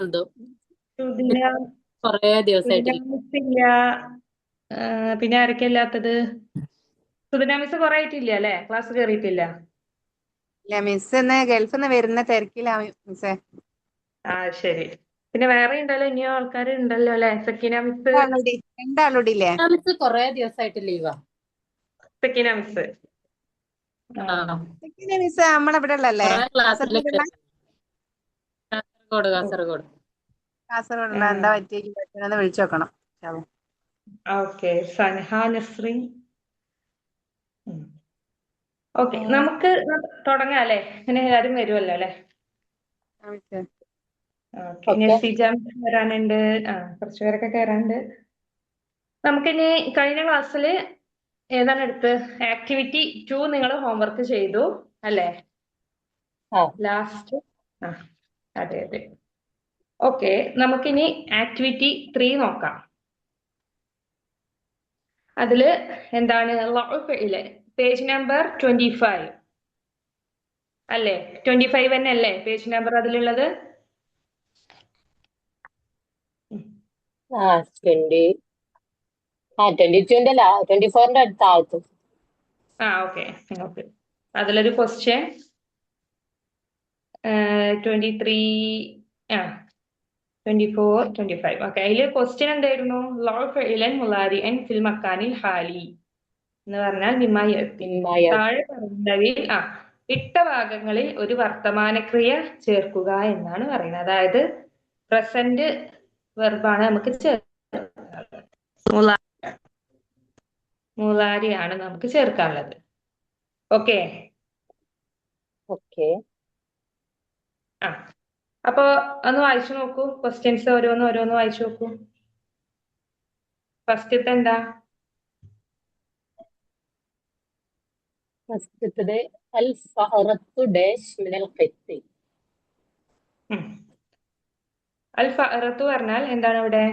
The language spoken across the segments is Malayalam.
ഉണ്ട്. സുദിന കൊറേ ദിവസായിട്ടില്ല. സുദിന ഇല്ല. പിന്നെ ആരൊക്കെ ഇല്ലാത്തത്? സുദിന മിസ് കുറെ ആയിട്ടില്ല അല്ലെ, ക്ലാസ് കയറിയിട്ടില്ല. ഇല്ല മിസ് ഇന്ന് ഗൾഫിൽ നിന്ന് വരുന്ന തിരക്കിലാ മിസ്സേ. ആ ശരി. പിന്നെ വേറെ ഉണ്ടല്ലോ, ഇനിയോ ആൾക്കാർ ഉണ്ടല്ലോ അല്ലെ. സക്കീന മിസ്. രണ്ടാളൂടി ഇല്ലേ? മിസ് കൊറേ ദിവസായിട്ട് ലീവാ. സക്കീന മിസ്. ആ മിസ് നമ്മളെ ഇവിടെ ഉള്ളല്ലേ? കൊറേ ക്ലാസ്സിലൊക്കെ കാസർഗോഡുള്ള കാസർഗോഡ്. കാസർഗോഡുള്ള എന്താ പറ്റിയെന്ന് വിളിച്ചു നോക്കണം. ഓക്കെ. സൻഹ നസ്രീൻ. ഓക്കെ, നമുക്ക് തുടങ്ങാം അല്ലെ. ഇങ്ങനെ എല്ലാരും വരുമല്ലോ അല്ലെ. ഓക്കെ. ഓക്കെ. നസീജ മിസ് വരാനുണ്ട്. കുറച്ചു പേരൊക്കെ കയറാനുണ്ട്. നമുക്കിനി കഴിഞ്ഞ ക്ലാസ്സിൽ ഏതാണ് എടുത്ത്? ആക്ടിവിറ്റി 2 നിങ്ങൾ ഹോംവർക്ക് ചെയ്തു അല്ലേ? ആ ലാസ്റ്റ്. അതെ അതെ. ഓക്കെ, നമുക്കിനി ആക്ടിവിറ്റി 3 നോക്കാം. അതില് എന്താണ്? പേജ് നമ്പർ 25 അല്ലേ? 25 തന്നെ അല്ലേ പേജ് നമ്പർ അതിലുള്ളത്? ആ 22 അല്ല, 24ന്റെ അടുത്ത ആൾക്ക്. ഓക്കെ. അതിലൊരു ക്വസ്റ്റ്യൻ 23 24 25. ഓക്കെ, അതില് ക്വസ്റ്റ്യൻ എന്തായിരുന്നു? മുലാരിഅൻ ഫിൽ മക്കാനിൽ ഹാലി എന്ന് പറഞ്ഞാൽ മിമ്മായി എത്തി. മിമ്മായ താഴെ പറയുന്നവയിൽ ഇട്ട ഭാഗങ്ങളിൽ ഒരു വർത്തമാനക്രിയ ചേർക്കുക എന്നാണ് പറയുന്നത്. അതായത് പ്രസന്റ് വെർബാണ് നമുക്ക് മുലാരിയാണ് നമുക്ക് ചേർക്കാനുള്ളത്. ഓക്കെ. ഓക്കെ. അപ്പൊ ഒന്ന് വായിച്ചു നോക്കൂ. ക്വസ്റ്റ്യൻസ് ഓരോന്ന് വായിച്ചു നോക്കൂ. ഫസ്റ്റത്തെ എന്താ? ഫസ്റ്റത്തത് അൽ ഫഅറത്തു ഡാഷ് മിനൽ ഖിത്തി. അൽ ഫഅറത്തു പറഞ്ഞാൽ എന്താണ്? ഇവിടെ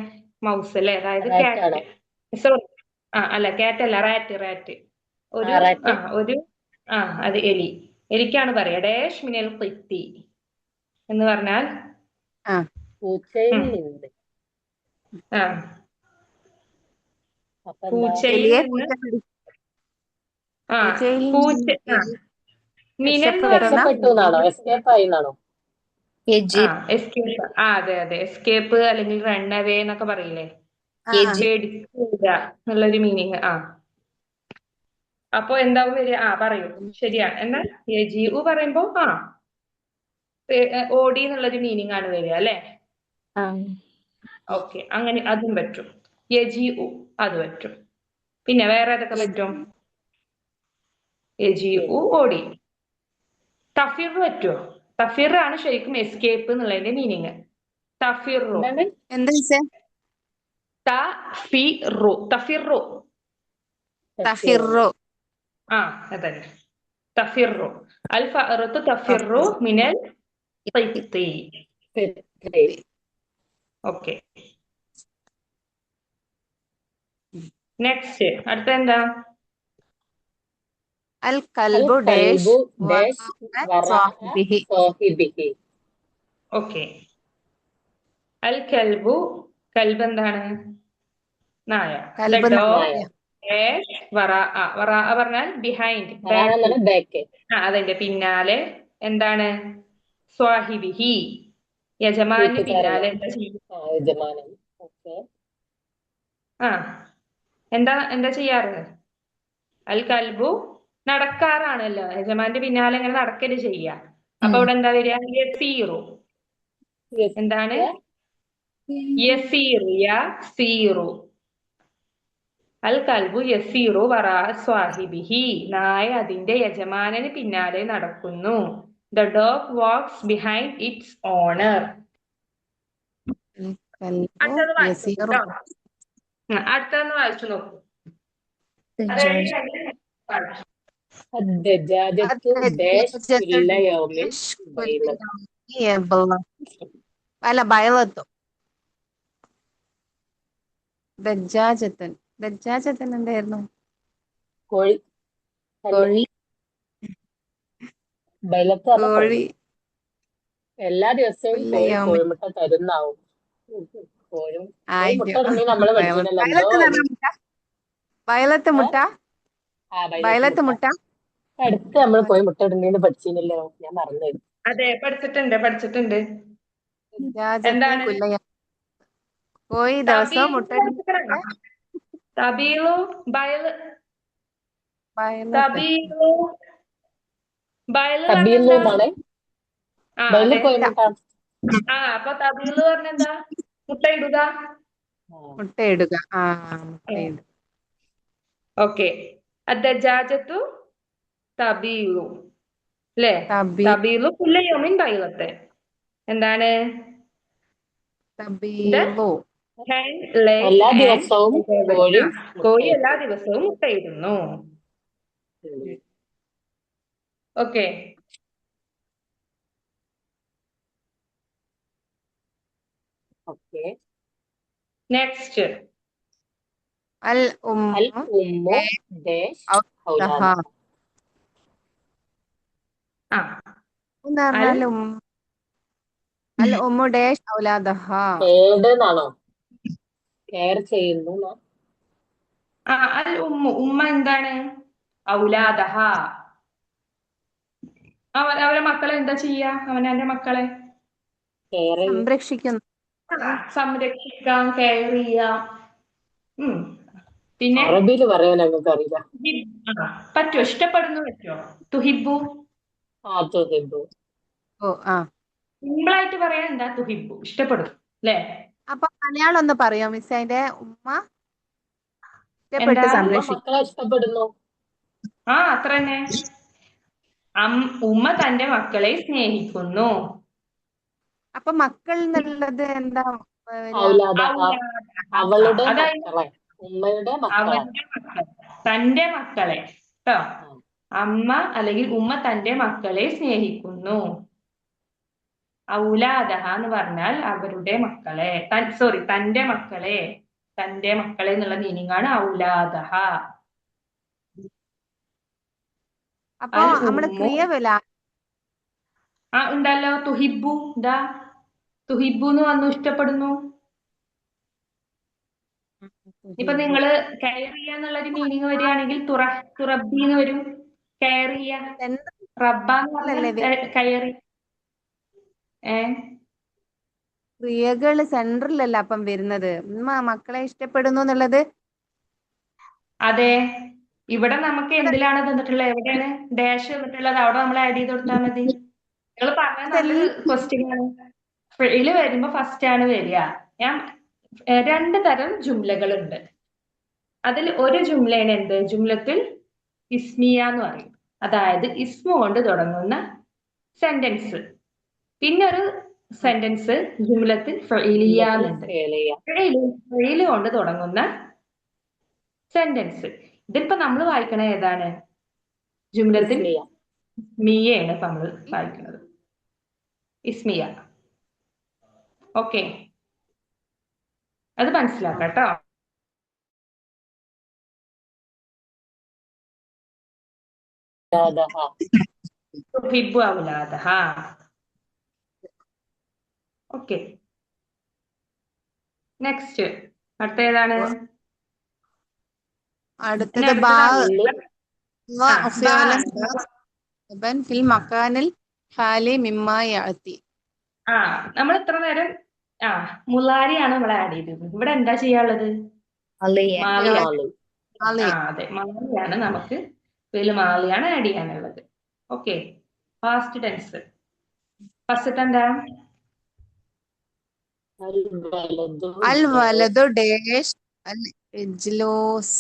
മൗസ് അല്ലേ, അതായത് റാറ്റ് കാറ്റ്. ആണോ? സോറി, അല്ല കാറ്റ് അല്ല, റാറ്റ്. ഒരു റാറ്റ്. ഒരു അത് എലി. എലിക്കാണ് പറയാ. ഡാഷ് മിനൽ ഖിത്തി എന്ന് പറഞ്ഞാൽ പൂച്ചയിൽ നിന്ന്. അപ്പൊ എന്താ? പൂച്ചയിൽ നിന്ന്. പൂച്ച മിനൽ എന്ന് പറയുമ്പോ രക്ഷപ്പെട്ടു എന്നാണോ? എസ്കേപ്പ് ആയി എന്നാണോ? എസ്കേപ്പ്. അതെ, എസ്കേപ്പ് അല്ലെങ്കിൽ റൺ അവേ എന്നൊക്കെ പറയില്ലേ. പേടിക്കുക എന്നുള്ളൊരു മീനിങ്. അപ്പൊ എന്താവും വരിക? പറയൂ. ശരിയാണ്. എന്നാൽ യജീഉ പറയുമ്പോ ഓടി എന്നുള്ളൊരു മീനിങ് ആണ് വരിക അല്ലെ. ഓക്കെ, അങ്ങനെ അതും പറ്റും. യജീഉ അത് പറ്റും. പിന്നെ വേറെ ഏതൊക്കെ പറ്റും? യജീഉ ഓടി. തഫിർ പറ്റുമോ? തഫിർ ആണ് ശരിക്കും എസ്കേപ്പ് എന്നുള്ളതിന്റെ മീനിങ്. തഫിറു. എന്താണ്? എന്താ മിസ്സേ? തഫിറു. തഫിറു. അതന്നെ. തഫിറു. അൽ ഫഅറത്തു തഫിറു മിനൽ ഖിത്തി. ഓക്കെ. നെക്സ്റ്റ് അടുത്ത എന്താ? അൽ കൽബു ഡാഷ് സാഹിബിഹി. ഓക്കെ. അൽ കൽബു. കൽബ് എന്താണ്? നായ. ദ കൽബ് ഡോഗ് ഡാഷ് വറാ പറഞ്ഞാൽ ബിഹൈൻഡ്, ബാക്ക്. ബാക്ക്. അതിന്റെ പിന്നാലെ എന്താണ്? സ്വാഹിബിഹി, യജമാന് കൂട്ടുകാരനോ? പിന്നാലെ എന്താ ചെയ്യുക? യജമാനൻ. ഓക്കെ. എന്താ ചെയ്യാറ്? അൽ കൽബു നടക്കാറാണല്ലോ. യജമാന്റെ പിന്നാലെ ഇങ്ങനെ നടക്കല് ചെയ്യാ. അപ്പൊ ഇവിടെ എന്താ വരിക? യസീറു. എന്താണ്? യസീറു. അൽ കൽബു യസീറു വറാ സ്വാഹിബിഹി. നായ അതിന്റെ യജമാനന് പിന്നാലെ നടക്കുന്നു. The dog walks behind its owner. അടുത്തത് വായിച്ചു നോക്കൂ കേട്ടോ. അടുത്തതൊന്ന് വായിച്ചു നോക്കൂ. الدجاجة داش كل يوم بيض. അല്ല ബയലത്തു. ദജ്ജാജത്തൻ എന്തായിരുന്നു? കോഴി. കോഴി. ബൈലത്ത് പറഞ്ഞ കോഴി. എല്ലാ ദിവസവും കുല്ല കോഴി യൗമിൻ കോഴിമുട്ട തരുന്നാവും. കോഴി മുട്ട ആയിരം ഇടുന്നീ നമ്മള് പഠിച്ചിനല്ലോ എന്തോ വയലത്ത് ഒരു നിറ മുട്ട വയലത്ത് ഏ? മുട്ട വയലറ്റ് വയലത്ത് മുട്ട മുട്ട അടുത്ത് നമ്മൾ കോഴി മുട്ട ഇടുന്നീന്ന് പഠിച്ചിനല്ലോ, ഞാൻ മറന്നു. അതെ, പഠിച്ചിട്ടുണ്ട്. രാജത്ത് എന്താണ് കുല്ല കോഴി ദിവസവും മുട്ട തബീലു പഠിച്ചിട്ടുണ്ടോ? തബീലു ബയല് വയലത്ത് തബീലു ബയല് പറഞ്ഞ തബീലു എന്താ? എന്നാണ് ആ ബയലിൽ അതെ. കോഴിമുട്ട. അപ്പൊ തബീലു പറഞ്ഞ എന്താ? മുട്ട ഇടുക. മുട്ട ഇടുക. മുട്ട ഇടുക. ഓക്കെ. അദ്ദജാജത്തു തബീലു അല്ലേ? തബീലു കുല്ല യൗമിൻ ബൈളത്തെ. എന്താണ്? തബീലു hen lays എല്ലാ an ദിവസവും കോഴി കോഴി എല്ലാ മുട്ടയിടുന്നു. ദിവസവും മുട്ടയിടുന്നു. ഓക്കെ. ഓക്കെ. അൽ നെക്സ്റ്റ്. അൽ ഉമ്മു ഉമ്മു ഡാഷ് ഔലാദ. എന്ന് പറഞ്ഞാൽ അൽ ഉമ്മു ഡാഷ് ഔലാദഹ. എന്നാണോ കെയർ ചെയ്യുന്നു? അൽ ഉമ്മ എന്താണ്? ഔലാദഹ. അവരെ മക്കളെ എന്താ ചെയ്യാ? അവനവന്റെ മക്കളെ സംരക്ഷിക്കുന്നു. സംരക്ഷിക്കാം, കെയർ ചെയ്യാം. പിന്നെ അറബിയിൽ പറയാൻ ഞങ്ങൾക്ക് അറിയില്ല. പറ്റുമോ? ഇഷ്ടപ്പെടുന്നു പറ്റുമോ? തുഹിബു. തുഹിബു. സിമ്പിളായിട്ട് പറയാൻ എന്താ? തുഹിബു, ഇഷ്ടപ്പെടും അല്ലേ? അപ്പൊ മലയാളം ഒന്ന് പറയോ മിസ്? അതിന്റെ ഉമ്മ ഇഷ്ടപ്പെട്ട് സംരക്ഷിക്കും. മക്കളെ ഇഷ്ടപ്പെടുന്നു. അത്ര തന്നെ. ഉമ്മ തന്റെ മക്കളെ സ്നേഹിക്കുന്നു. അപ്പൊ മക്കൾ എന്നുള്ളത് എന്താ? അവളുടെ മക്കളെ, ഉമ്മയുടെ മക്കളെ, അവന്റെ മക്കളെ, തന്റെ മക്കളെ കേട്ടോ. അമ്മ അല്ലെങ്കിൽ ഉമ്മ തന്റെ മക്കളെ സ്നേഹിക്കുന്നു. ഔലാദഹ എന്ന് പറഞ്ഞാൽ അവരുടെ മക്കളെ, തന്റെ മക്കളെ എന്നുള്ള മീനിങ് ആണ് ഔലാദഹ. അപ്പൊ നമ്മള് ക്രിയ ഉണ്ടല്ലോ. തുഹിബു. തുഹിബു എന്ന് വന്നു, ഇഷ്ടപ്പെടുന്നു. ഇപ്പൊ നിങ്ങള് കെയർ ചെയ്യാന്നുള്ളൊരു മീനിങ് വരികയാണെങ്കിൽ തുറബി എന്ന് വരും. കെയർ ചെയ്യാ. റബ്ബാന്ന് പറഞ്ഞാൽ കെയർ. ക്രിയകള് സെൻട്രലല്ല അപ്പം വരുന്നത്. ഉമ്മ മക്കളെ ഇഷ്ടപ്പെടുന്നു എന്നുള്ളത്. അതെ, ഇവിടെ നമുക്ക് എന്തിലാണ് തന്നിട്ടുള്ളത്? എവിടെയാണ് ഡാഷ് തന്നിട്ടുള്ളത്? അവിടെ നമ്മൾ ആഡ് ചെയ്ത് കൊടുത്താൽ മതി. നിങ്ങൾ പറഞ്ഞ നല്ലൊരു ക്വസ്റ്റ്യൻ ആണ്. ഇതില് വരുമ്പോ ഫസ്റ്റ് ആണ് വരിക. ഞാൻ 2 തരം ജുംലകളുണ്ട്. അതിൽ ഒരു ജുംലയാണ് എന്ത്? ജുംലത്തുൽ ഇസ്മിയ എന്ന് പറയും. അതായത് ഇസ്മു കൊണ്ട് തുടങ്ങുന്ന സെന്റൻസ്. പിന്നെ ഒരു സെന്റൻസ് ജുംലത്തുൽ ഫഇലിയ എന്നുണ്ട്. ഫഇല് കൊണ്ട് തുടങ്ങുന്ന സെന്റൻസ്. ഇതിപ്പോ നമ്മൾ വായിക്കണ ഏതാണ്? ജുംലത്തുൽ ഇസ്മിയയാണ് ഇപ്പൊ നമ്മൾ വായിക്കുന്നത്. ഇസ്മിയ. ഓക്കെ, അത് മനസ്സിലാക്കാം കേട്ടോ. തുഹിബ്ബു ഔലാദഹ. Okay, next. അടുത്ത ഏതാണ്? അടുത്തത് നമ്മൾ ഇത്ര നേരം മുലാരിയാണ് നമ്മൾ ആഡ് ചെയ്തത്. ഇവിടെ എന്താ ചെയ്യാനുള്ളത്? അതെ, മാലിയാണ് നമുക്ക്. മാലിയാണ് ആഡ് ചെയ്യാനുള്ളത്. Okay, past tense. ഫസ്റ്റ് എന്താ? അൽ വലദു ഡാഷ് അൽ ഇജ്ലൂസ്.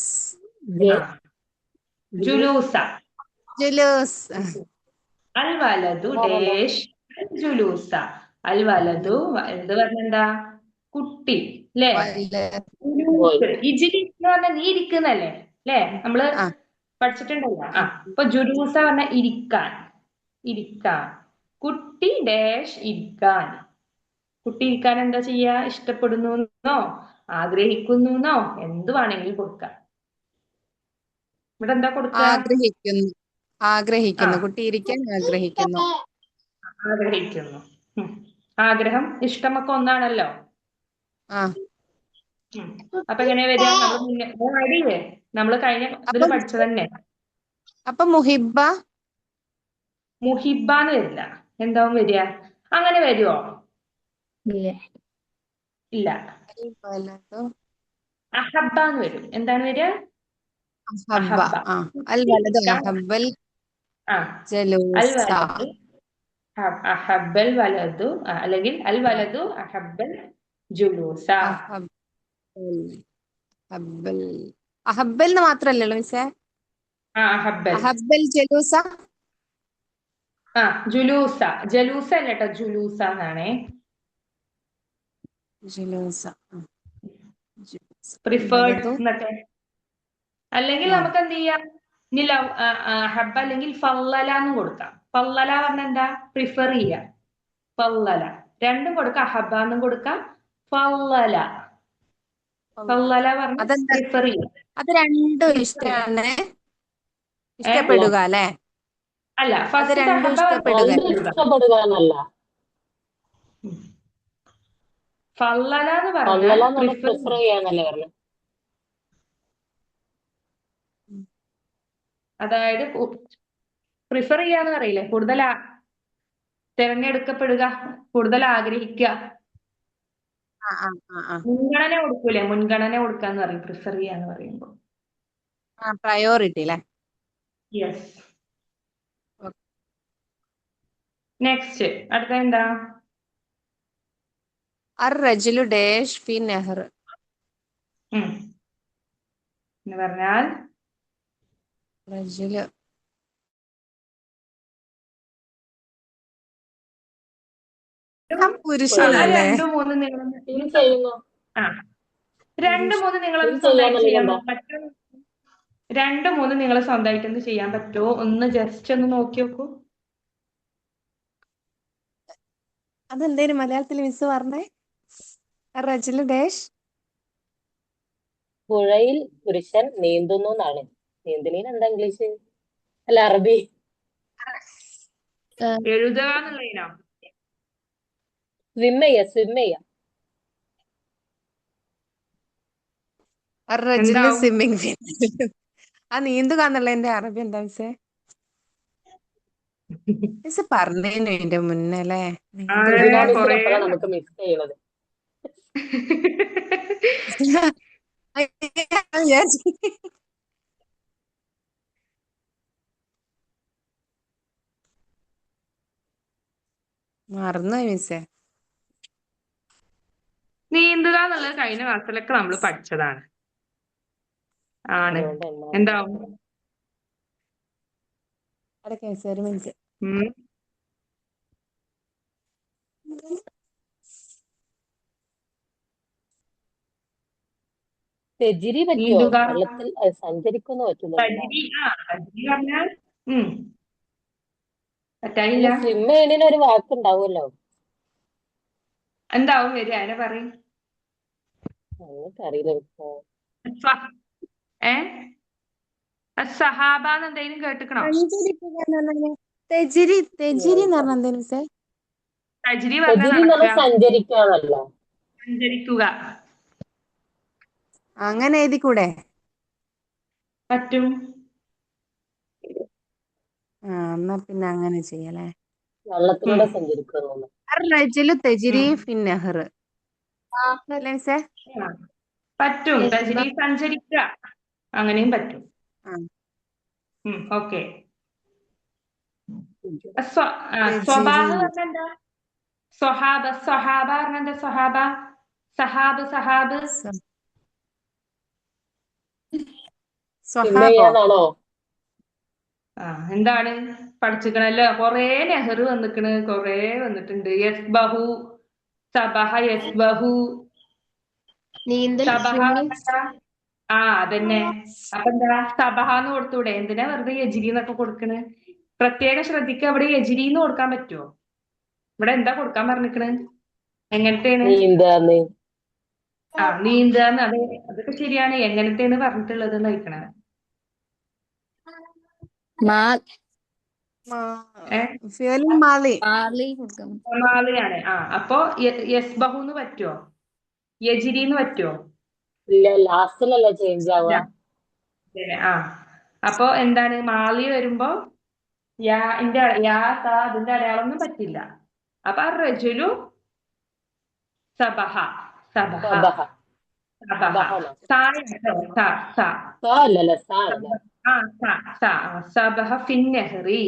ജുലൂസ. അൽ വലദു ഡാഷ് അൽ ജുലൂസ. അൽ വലദു എന്ത് പറഞ്ഞെന്താ? കുട്ടി അല്ലേ? ഇജ്ലിസ് എന്ന് പറഞ്ഞാൽ നീ ഇരിക്കുന്നല്ലേ അല്ലേ? നമ്മള് പഠിച്ചിട്ടുണ്ടല്ലോ. അപ്പൊ ജുലൂസ പറഞ്ഞ ഇരിക്കാൻ. കുട്ടി ഡാഷ് ഇരിക്കാൻ. കുട്ടി ഇരിക്കാൻ എന്താ ചെയ്യാ? ഇഷ്ടപ്പെടുന്നു, ആഗ്രഹിക്കുന്നു, എന്ത് വേണമെങ്കിലും കൊടുക്കാം. ഇവിടെ എന്താ കൊടുക്കുക? ആഗ്രഹിക്കുന്നു. കുട്ടി ഇരിക്കാൻ ആഗ്രഹിക്കുന്നു. ഉം. ആഗ്രഹം ഇഷ്ടമൊക്കെ ഒന്നാണല്ലോ. ആ ഉം. അപ്പൊ എങ്ങനെയാ വരിക? നമ്മൾ അടിയില്ലേ, നമ്മൾ കഴിഞ്ഞ ഇതിൽ അപ്പൊ പഠിച്ചത് തന്നെ. അപ്പൊ മുഹിബ മുഹിബാന്ന് വരില്ല. എന്താവും വരിക? അങ്ങനെ വരുമോ? ഇല്ല. വലതു അഹബ്ബാന്ന് വരും. എന്താണ് വരിക? അഹബ്ബ. അഹബ്ബ. ആ അൽ വലതു അഹബ്ബൽ ആ അൽ ജലൂസ. വലത് അഹബ്ബൽ വലതു, അല്ലെങ്കിൽ അൽ വലതു അഹബ്ബൽ ജുലൂസ. അഹബ്ബൽ അഹബ്ബൽ അഹബ്ബൽ എന്ന് മാത്രല്ലല്ലോ മിസ്സേ, അഹബ്ബൽ. അഹബ്ബൽ ജലൂസ. ജുലൂസ. ജലൂസ അല്ല കേട്ടോ, ജുലൂസ എന്നാണേ. ജലൂസ. ജലൂസ. പ്രിഫേർഡ് വലതു. എന്നൊക്കെ. അല്ലെങ്കിൽ ആ നമുക്ക് എന്ത് ചെയ്യാം? ഇനി ഹബ്ബ അല്ലെങ്കിൽ ഫല്ലല എന്ന് കൊടുക്കാം. ഫല്ലല പറഞ്ഞ എന്താ? പ്രിഫർ ചെയ്യാം. ഫല്ലല രണ്ടും കൊടുക്കാം. അഹബ്ബ എന്നും കൊടുക്കാം, ഫല്ലല. ഫല്ലല പറഞ്ഞ അതെന്താ? പ്രിഫർ ചെയ്യാം. അത് രണ്ടും ഇഷ്ടമാണ്, ഇഷ്ടപ്പെടുക അല്ലെ? അല്ല, അത് ഫസ്റ്റ് രണ്ടും അഹബ്ബ ഇഷ്ടപ്പെടുക. രണ്ടും ഇഷ്ടപ്പെടുക എന്നല്ല. ഫല്ലല എന്ന് പറഞ്ഞാൽ കൊള്ളല എന്ന് പറഞ്ഞാൽ പ്രിഫർ. പ്രിഫർ ചെയ്യാന്നല്ലേ പറഞ്ഞു. അതായത് പ്രിഫർ ചെയ്യാന്ന് പറയില്ലേ, കൂടുതൽ തിരഞ്ഞെടുക്കപ്പെടുക, കൂടുതൽ ആഗ്രഹിക്കുക, ആ ആ ആ മുൻഗണന കൊടുക്കൂലേ, മുൻഗണന കൊടുക്കാന്ന് പറയും പ്രിഫർ ചെയ്യാന്ന് പറയുമ്പോ. ആ പ്രയോറിറ്റി അല്ലെ? യെസ്. നെക്സ്റ്റ് അടുത്ത എന്താ? അർ റജുലു ഡാഷ് ഫി നെഹർ. എന്ന് പറഞ്ഞാൽ റജുലു പുരുഷനല്ലേ? രണ്ടു മൂന്ന് നിങ്ങൾ ഫീൽ ചെയ്യുന്നു. രണ്ടു മൂന്ന് നിങ്ങൾ ഫീൽ സ്വന്തമായിട്ട് ചെയ്യാൻ ചെയ്യാന്നല്ല. പറ്റും. രണ്ടു മൂന്ന് നിങ്ങൾ സ്വന്തമായിട്ട് ഒന്ന് ചെയ്യാൻ പറ്റുമോ? ഒന്ന് ജസ്റ്റ് ഒന്ന് നോക്കി നോക്കൂ. അതെന്തേലും മലയാളത്തിൽ മിസ് പറഞ്ഞേ? അർ റജുലു ഡാഷ്. പുഴയിൽ പുരുഷൻ നീന്തുന്നു എന്നാണ്. നീന്തലിന് എന്താ ഇംഗ്ലീഷ് അല്ല അറബി? എഴുതുക എന്നുള്ളതിനോ? സ്വിം ചെയ്യ. അർ റജുലു എന്താവും? സ്വിമ്മിങ് ഫിൽ. ആ നീന്തുക എന്നുള്ളതിന്റെ അറബി എന്താ മിസ്സേ? മിസ് പറഞ്ഞേനു എന്റെ മുന്നല്ലേ. റുബിന മിസ്സിനെ കൊറേ എപ്പോഴാണ് നമുക്ക് മിസ് ചെയ്യണത്. മറന്നുപോയി മിസ്സേ. നീന്തുക എന്നുള്ളത് കഴിഞ്ഞ ക്ലാസ്സിലൊക്കെ നമ്മൾ പഠിച്ചതാണ്. ആണ്. അതുകൊണ്ട് എന്നാ എന്താവും? അടക്കെ മിസ്സേ, ഒരു മിനിറ്റ്. തെജിരി പറ്റുമോ? നീന്തുക. വെള്ളത്തിൽ സഞ്ചരിക്കുന്നു പറ്റുന്നുണ്ടോ? തജ്രി പറഞ്ഞാൽ പറ്റായില്ല. പിന്നെ സ്വിം ചെയ്യണതിന് ഒരു വാക്കുണ്ടാവുമല്ലോ. എന്താവും വരിക? അതിനെ പറയും. എനിക്കറിയില്ല ഇപ്പൊ. സഹാബ എന്ന് എന്തെങ്കിലും കേട്ടിക്കണോ? തെജിരി എന്ന് പറഞ്ഞ എന്തേലും മിസ്സേ? തജ്രി തെജിരി എന്ന് നടക്കുക, പറഞ്ഞാൽ സഞ്ചരിക്കാന്നല്ല. സഞ്ചരിക്കുക. അങ്ങനെ എഴുതി കൂടെ? പറ്റും. എന്നാ പിന്നെ അങ്ങനെ ചെയ്യലേ. വെള്ളത്തിലൂടെ സഞ്ചരിക്കുന്നു. അർ റജുലു തജ്രി ഫി നെഹർ അല്ലേ മിസ്സേ? പറ്റും. തജ്രി സഞ്ചരിക്കുക, അങ്ങനെയും പറ്റും. ഓക്കെ. സ്വഭാബ് പറഞ്ഞെന്താ? സ്വഹാബ പറഞ്ഞെന്താ? സഹാബ് സ്വിം ചെയ്യാന്നാണോ? എന്താണ് പഠിച്ചിക്കണല്ലോ? കൊറേ നെഹ്റു വന്നിക്കണ്, കൊറേ വന്നിട്ടുണ്ട്. യസ്ബഹു, സബഹ യസ്ബഹു, സബഹ. അതന്നെ. അപ്പൊ എന്താ സബഹ എന്ന് കൊടുത്തൂടെ? എന്തിനാ വെറുതെ യജിരി എന്നൊക്കെ കൊടുക്കണ്? പ്രത്യേകം ശ്രദ്ധിക്കുക, അവിടെ യജിരി എന്ന് കൊടുക്കാൻ പറ്റുമോ? ഇവിടെ എന്താ കൊടുക്കാൻ പറഞ്ഞിക്കണ്? എങ്ങനത്തെയാണ്? നീന്താന്ന്. നീന്താന്ന്. അതൊക്കെ ശരിയാണ്. എങ്ങനത്തെയാണ് പറഞ്ഞിട്ടുള്ളത് നയിക്കണത്? ഫിയൽ മാലി മാളിയാണ്. അപ്പൊ യസ്ബഹു എന്ന് പറ്റുമോ? യജിരിന്ന് പറ്റുമോ? ഇല്ല, ലാസ്റ്റിലല്ലേ ചേഞ്ച് ആവുക? അപ്പൊ എന്താണ് മാളി വരുമ്പോ അതിന്റെ അടയാളമൊന്നും പറ്റില്ല. അപ്പൊ റജുലു സബഹ സബഹ സബഹ. സബഹ സബഹനോ? അല്ലല്ല, സാ അല്ല. സബഹ ഫിന്നഹ്റി.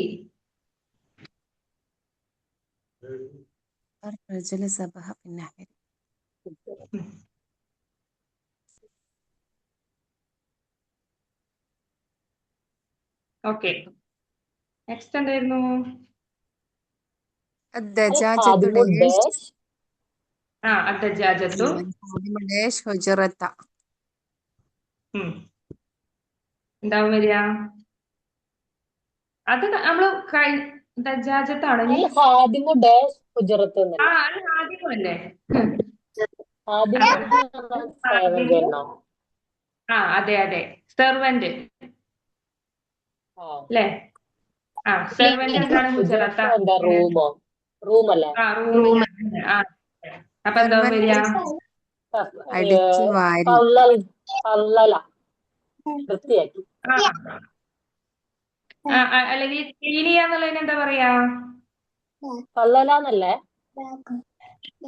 الرجل سبح في النهر. ഓക്കെ, നെക്സ്റ്റ് എന്തായിരുന്നു? الدجاجة الخادم ديش داش അദ്ദജാജത്തു. الخادم ديش حجرة. എന്താവും വരിക? അത് നമ്മള് ദജാജത്താണ്. الخادم داش حجرة എന്നല്ലേ? അത് ആദ്യമല്ലേ? ഖാദിം സേവകനോ? അതെ അതെ, സെർവന്റ് ആ. അല്ലേ? സെർവന്റ് എന്താണ്? ഹുജറത്ത് ഹുജറത്ത. എന്താ? റൂമോ? റൂമല്ലേ? റൂമിലാണ്. അപ്പൊ എന്താവും വരിക? അടിച്ചു വാരി. പള്ളല, വൃത്തിയാക്കി. അല്ലെങ്കിൽ ക്ലീൻ ചെയ്യാന്നുള്ളതിന് എന്താ പറയാ? പള്ളലാന്നല്ലേ?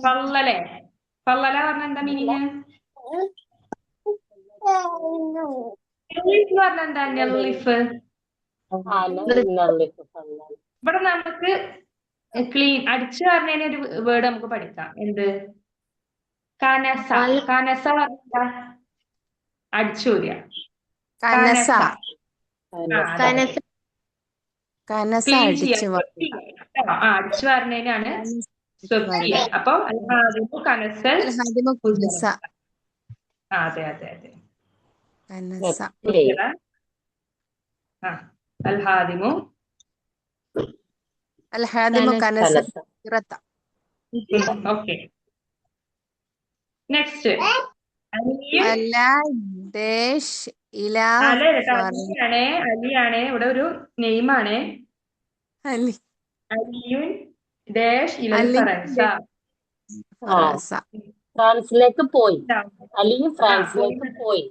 പള്ളലെ. പള്ളല പറഞ്ഞ എന്താ മീനിങ്? നെല്ലിഫ് പറഞ്ഞ എന്താ? നെല്ലിഫ്. ഇവിടെ നമുക്ക് ക്ലീൻ അടിച്ചു പറഞ്ഞതിന് ഒരു വേർഡ് നമുക്ക് പഠിക്കാം. എന്ത്? കനസ. കനസ പറഞ്ഞ അടിച്ചൂരിയ. കനസ. കനസ ക്ലീൻ അടിച്ചു വാരി. അടിച്ചു പറഞ്ഞതിനാണ് സ്വക്കിയ. അപ്പൊ കനസൽ. الخادم كنس. അതെ അതെ അതെ. كنس. അൽഹാദിമു. الخادم كنس حجرة. Okay, next. അല ഡേഷ് ഇല അലിയാണ്. ഇവിടെ ഒരു നെയിമാണ്. അലി. അലിയുൻ ഡാഷ് ഇലൽ ഫറൻസ. ഫ്രാൻസിലേക്ക് പോയി. അലിയും ഫ്രാൻസിലേക്ക് പോയി.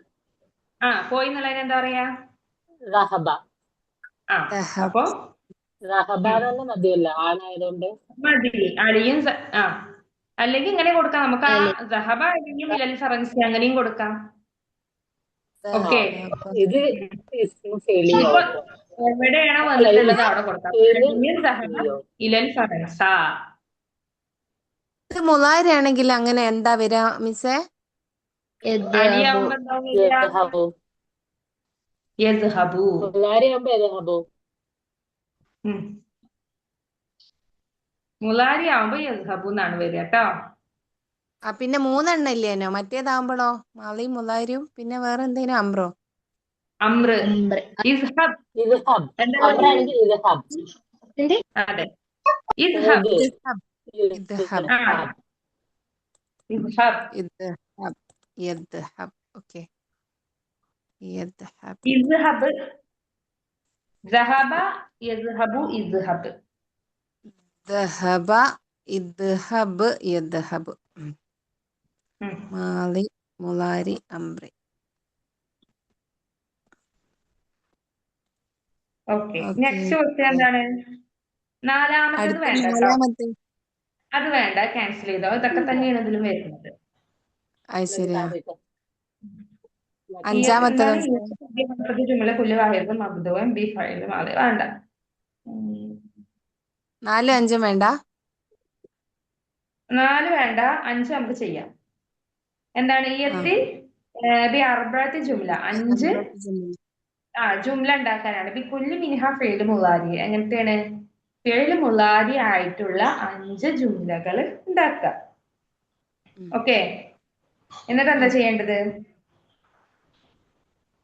പോയി എന്നുള്ളതിന് എന്താ പറയാ? റഹബ. അപ്പൊ റഹബ തന്നെ മതിയല്ല, ആണായതുകൊണ്ട് മതി. അലിയും അല്ലെങ്കിൽ ഇങ്ങനെ കൊടുക്കാം നമുക്ക്. റഹബ അലിയും ഇലൽ ഫറൻസ അങ്ങനെയും കൊടുക്കാം. ഓക്കെ, ഇത് എവിടെയാണോ വന്നിട്ടുള്ളത് അവിടെ കൊടുക്കാം. ഇലൽ ഫറൻസ. ഇത് മുളാരി ആണെങ്കിൽ അങ്ങനെ എന്താ വരാ മിസ്സേ? അലിയാവുമ്പോ എന്താ വരിക? യദ്ഹബു. മുലാരി ആവുമ്പോ യദ്ഹബു എന്നാണ് വരിക കേട്ടോ. പിന്നെ 3 എണ്ണം ഇല്ലേനോ? മറ്റേതാവുമ്പോഴോ മാളി മുലാരിയും പിന്നെ വേറെ എന്തേനും അമ്രോ? അമ്ര്. ഇസ്ഹബ്. അതെ, ഇസ്ഹബ്. ഓക്കെ. ഇസ്ഹബ്. സഹബ യസ്ഹബു ഇസ്ഹബ്. ذهب ഇദ്ഹബ് യദ്ഹബ്. മാളി മുലാരി അംറി. ഓക്കെ, നെക്സ്റ്റ് ക്വസ്റ്റ്യൻ എന്താണ്? നാലാമത്തേത് വേണ്ട കേട്ടോ. അത് വേണ്ട, ക്യാൻസൽ ചെയ്തോ. ഇതൊക്കെ തന്നെയാണ് ഇതിലും വരുന്നത്. ശരിയാ. അഞ്ചാമത്തെ ജുമല കുല്ല് വാഹിദും മബ്ദൂഉൻ ബി ഫഇലും. അത് വേണ്ട. 4, 5 വേണ്ട. 4 വേണ്ട, 5 നമുക്ക് ചെയ്യാം. എന്താണ്? ബി അർബഅത്തി ജുംല. 5 ജുംല ഉണ്ടാക്കാനാണ്. ബി കുല്ലി മിൻഹ ഫിഅ്ലു മുളാരി. എങ്ങനത്തെയാണ്? ഫിഅ്ലു മുളാരി ആയിട്ടുള്ള 5 ജുംലകൾ ഉണ്ടാക്കുക. ഓക്കെ, എന്നിട്ട് എന്താ ചെയ്യേണ്ടത്?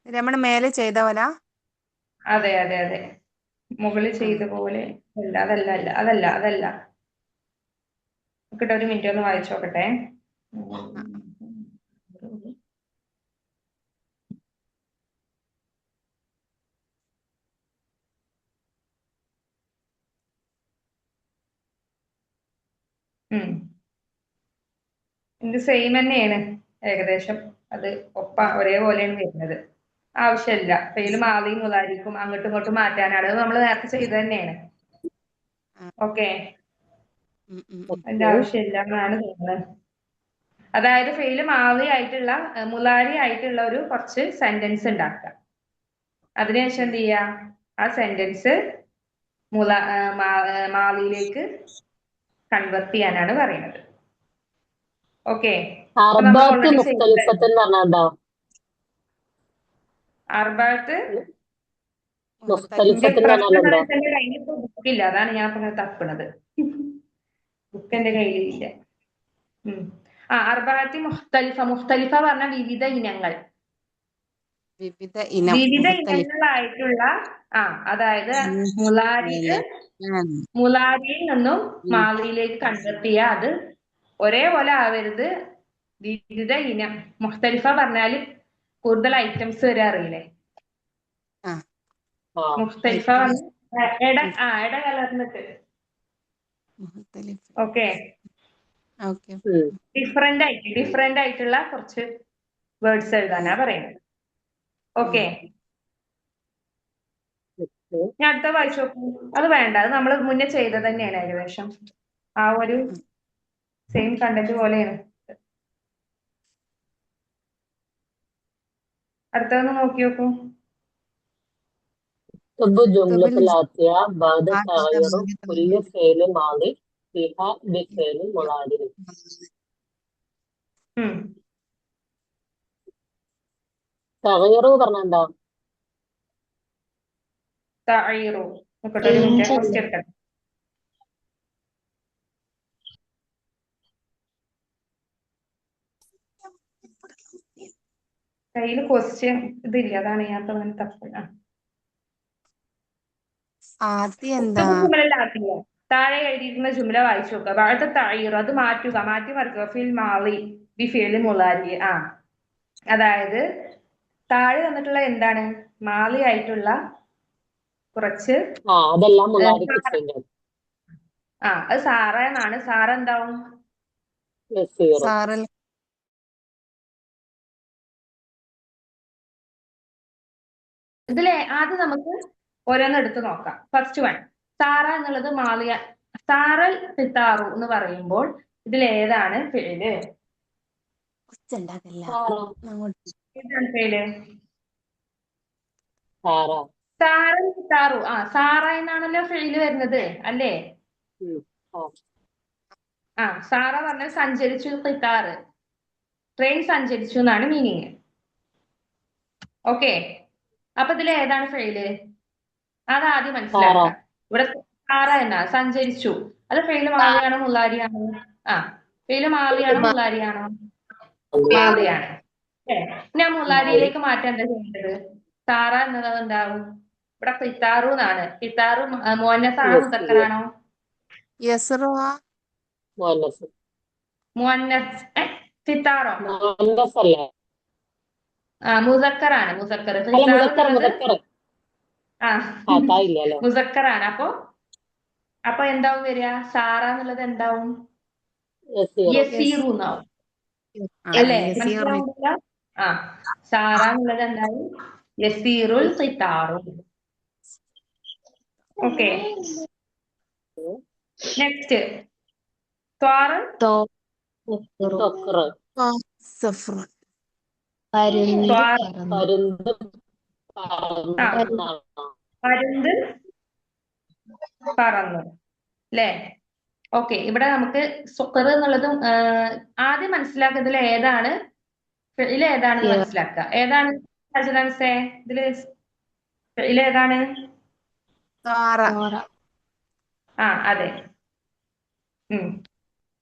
നമ്മൾ മേലെ ചെയ്ത പോലെ. അതെ അതെ അതെ, മുകളിൽ ചെയ്ത പോലെ. അതല്ല. നോക്കട്ടെ, ഒരു മിനിറ്റ് ഒന്ന് വായിച്ചു നോക്കട്ടെ. ഉം ഇത് സെയിം തന്നെയാണ് ഏകദേശം. അത് ഒരേപോലെയാണ് വരുന്നത്. ആവശ്യമില്ല. ഫെയിൽ മാവിയും മുതാരിക്കും അങ്ങോട്ടും ഇങ്ങോട്ടും മാറ്റാനാണ്. അത് നമ്മൾ നേരത്തെ ചെയ്ത് തന്നെയാണ്. ഓക്കെ, അതിന്റെ ആവശ്യമില്ല എന്നാണ് തോന്നുന്നത്. അതായത് ഫെയിൽ മാവി ആയിട്ടുള്ള മുലാരി ആയിട്ടുള്ള ഒരു കുറച്ച് സെന്റൻസ് ഉണ്ടാക്കുക. അതിനുശേഷം എന്ത് ചെയ്യാ, ആ സെന്റൻസ് മാവിയിലേക്ക് കൺവെർട്ട് ചെയ്യാനാണ് പറയുന്നത്. ഓക്കെ, അപ്പൊ നമ്മൾ അർബാത്ത് ഓൾറെഡി മുഖ്തലിഫത്ത് എന്ന് പറഞ്ഞാണ്ടോ? അർബാത്ത് മുഖ്തലിഫത്ത് എന്ന് പ്രശ്നം എന്താ പറഞ്ഞാലുണ്ടോ? വെച്ചാൽ എന്റെ കയ്യിൽ ഇപ്പൊ ബുക്കില്ല, അതാണ് ഞാൻ ഇപ്പൊ തപ്പണത്. ബുക്ക് എന്റെ കയ്യിലില്ല. അർബാത്തി മുഖ്തലിഫ പറഞ്ഞ വിവിധ ഇനങ്ങൾ. വിവിധ ഇനം വിവിധ മുഖത്തലിഫ് ഇനങ്ങളായിട്ടുള്ള അതായത് മുലാരിയിൽ നിന്നും മാവിയിലേക്ക് കൺവെർട്ട് ചെയ്യുക. അത് ഒരേപോലെ ആവരുത്. വിവിധ ഇനം. മുഖ്തലിഫ പറഞ്ഞാല് കൂടുതൽ ഐറ്റംസ് വരെ അറിയില്ലേ? മുഖ്തലിഫ ഇട കലർന്നിട്ട്. ഓക്കെ, ഡിഫറെന്റ് ആയിട്ടുള്ള കുറച്ച് വേർഡ്സ് എഴുതാനാ പറയുന്നത്. ഓക്കെ, ഞാൻ അടുത്ത വായിച്ചു നോക്കൂ. അത് വേണ്ട, അത് നമ്മൾ മുന്നേ ചെയ്തത് തന്നെയാണ് ഏകദേശം. ആ ഒരു സെയിം കണ്ടന്റ് പോലെയാണ്. അടുത്തതൊന്ന് നോക്കി നോക്കൂ. جملة الآتية بعد تغير كل فعل ماضي فيها بفعل مضارع. تغير പറഞ്ഞാണ്ടോ? തഅയ്യിറു. നോക്കട്ടെ, ഒരു മിനിറ്റ് ഫസ്റ്റ് എടുക്കട്ടെ. കയ്യിൽ ക്വസ്റ്റ്യൻ ഇതില്ല, അതാണ് ഞാൻ അങ്ങനെ തപ്പുക. താഴെ എഴുതിയിരിക്കുന്ന ജുംല വായിച്ചു നോക്കുക. ബാദ തഅയ്യിറു, അത് മാറ്റുക, മാറ്റി മറിക്കുക. ഫിൽ മാളി ബി ഫിഅലി മുളാരി. അതായത് താഴെ വന്നിട്ടുള്ള എന്താണ് മാളി ആയിട്ടുള്ള കുറച്ച് അതെല്ലാം മുളാരിക്ക് അത് സാറ എന്നാണ്. സാറ എന്താവും? ഇതിലെ ആദ്യം നമുക്ക് ഓരോന്ന് എടുത്ത് നോക്കാം. ഫസ്റ്റ് വൺ, സാറ എന്നുള്ളത് മാളിയ. സാറൽ ഫിത്താറു എന്ന് പറയുമ്പോൾ ഇതിൽ ഏതാണ് ഫിഅല്? ഏതാണ് ഫിഅല്? സാറൽ ഫിത്താറു. സാറ എന്നാണല്ലോ ഫിഅല് വരുന്നത്, അല്ലേ? സാറ പറഞ്ഞാൽ സഞ്ചരിച്ചു. ഫിത്താറ് ട്രെയിൻ സഞ്ചരിച്ചു എന്നാണ് മീനിങ്. ഓക്കെ, അപ്പൊ ഇതിൽ ഏതാണ് ഫെയില്? അതാദ്യം മനസ്സിലാക്കാം. ഇവിടെ സാറ എന്നാ സഞ്ചരിച്ചു, അത് ഫെയില് മാളിയാണോ മുള്ളാരിയാണോ? ഫെയില് മാളിയാണോ മുള്ളാരിയാണോ? മാളിയാണ്. ഇനി ആ മുള്ളാരിയിലേക്ക് മാറ്റാൻ എന്താ ചെയ്യേണ്ടത്? സാറ എന്നത് എന്താവും? ഇവിടെ ഫിത്താറു എന്നാണ്. ഫിത്താറു മുഅന്നസാണോ മുദക്കറാണോ? മുഅന്നസ്. ഫിത്താറോ? മുസക്കറാണ്. മുസക്കർ. മുസക്കറാണ്. അപ്പൊ എന്താവും വരിക? സാറ എന്നുള്ളത് എന്താവും? യസീറു എന്നാവും, അല്ലേ? മനസ്സിലാവുന്നില്ല? സാറ എന്നുള്ളത് എന്താവും? യസീറുൽ ഖിത്താറു. ഓക്കെ, നെക്സ്റ്റ് പരുന്ത് പറന്നു, അല്ലേ? ഓക്കെ, ഇവിടെ നമുക്ക് സുഖർ എന്നുള്ളതും ആദ്യം മനസ്സിലാക്കുന്നതിൽ ഏതാണ് ഫിഅല് ഏതാണെന്ന് മനസ്സിലാക്കുക. ഏതാണ് സജദാൻസേ? ഇതില് ഫിഅല് ഏതാണ്? അതെ.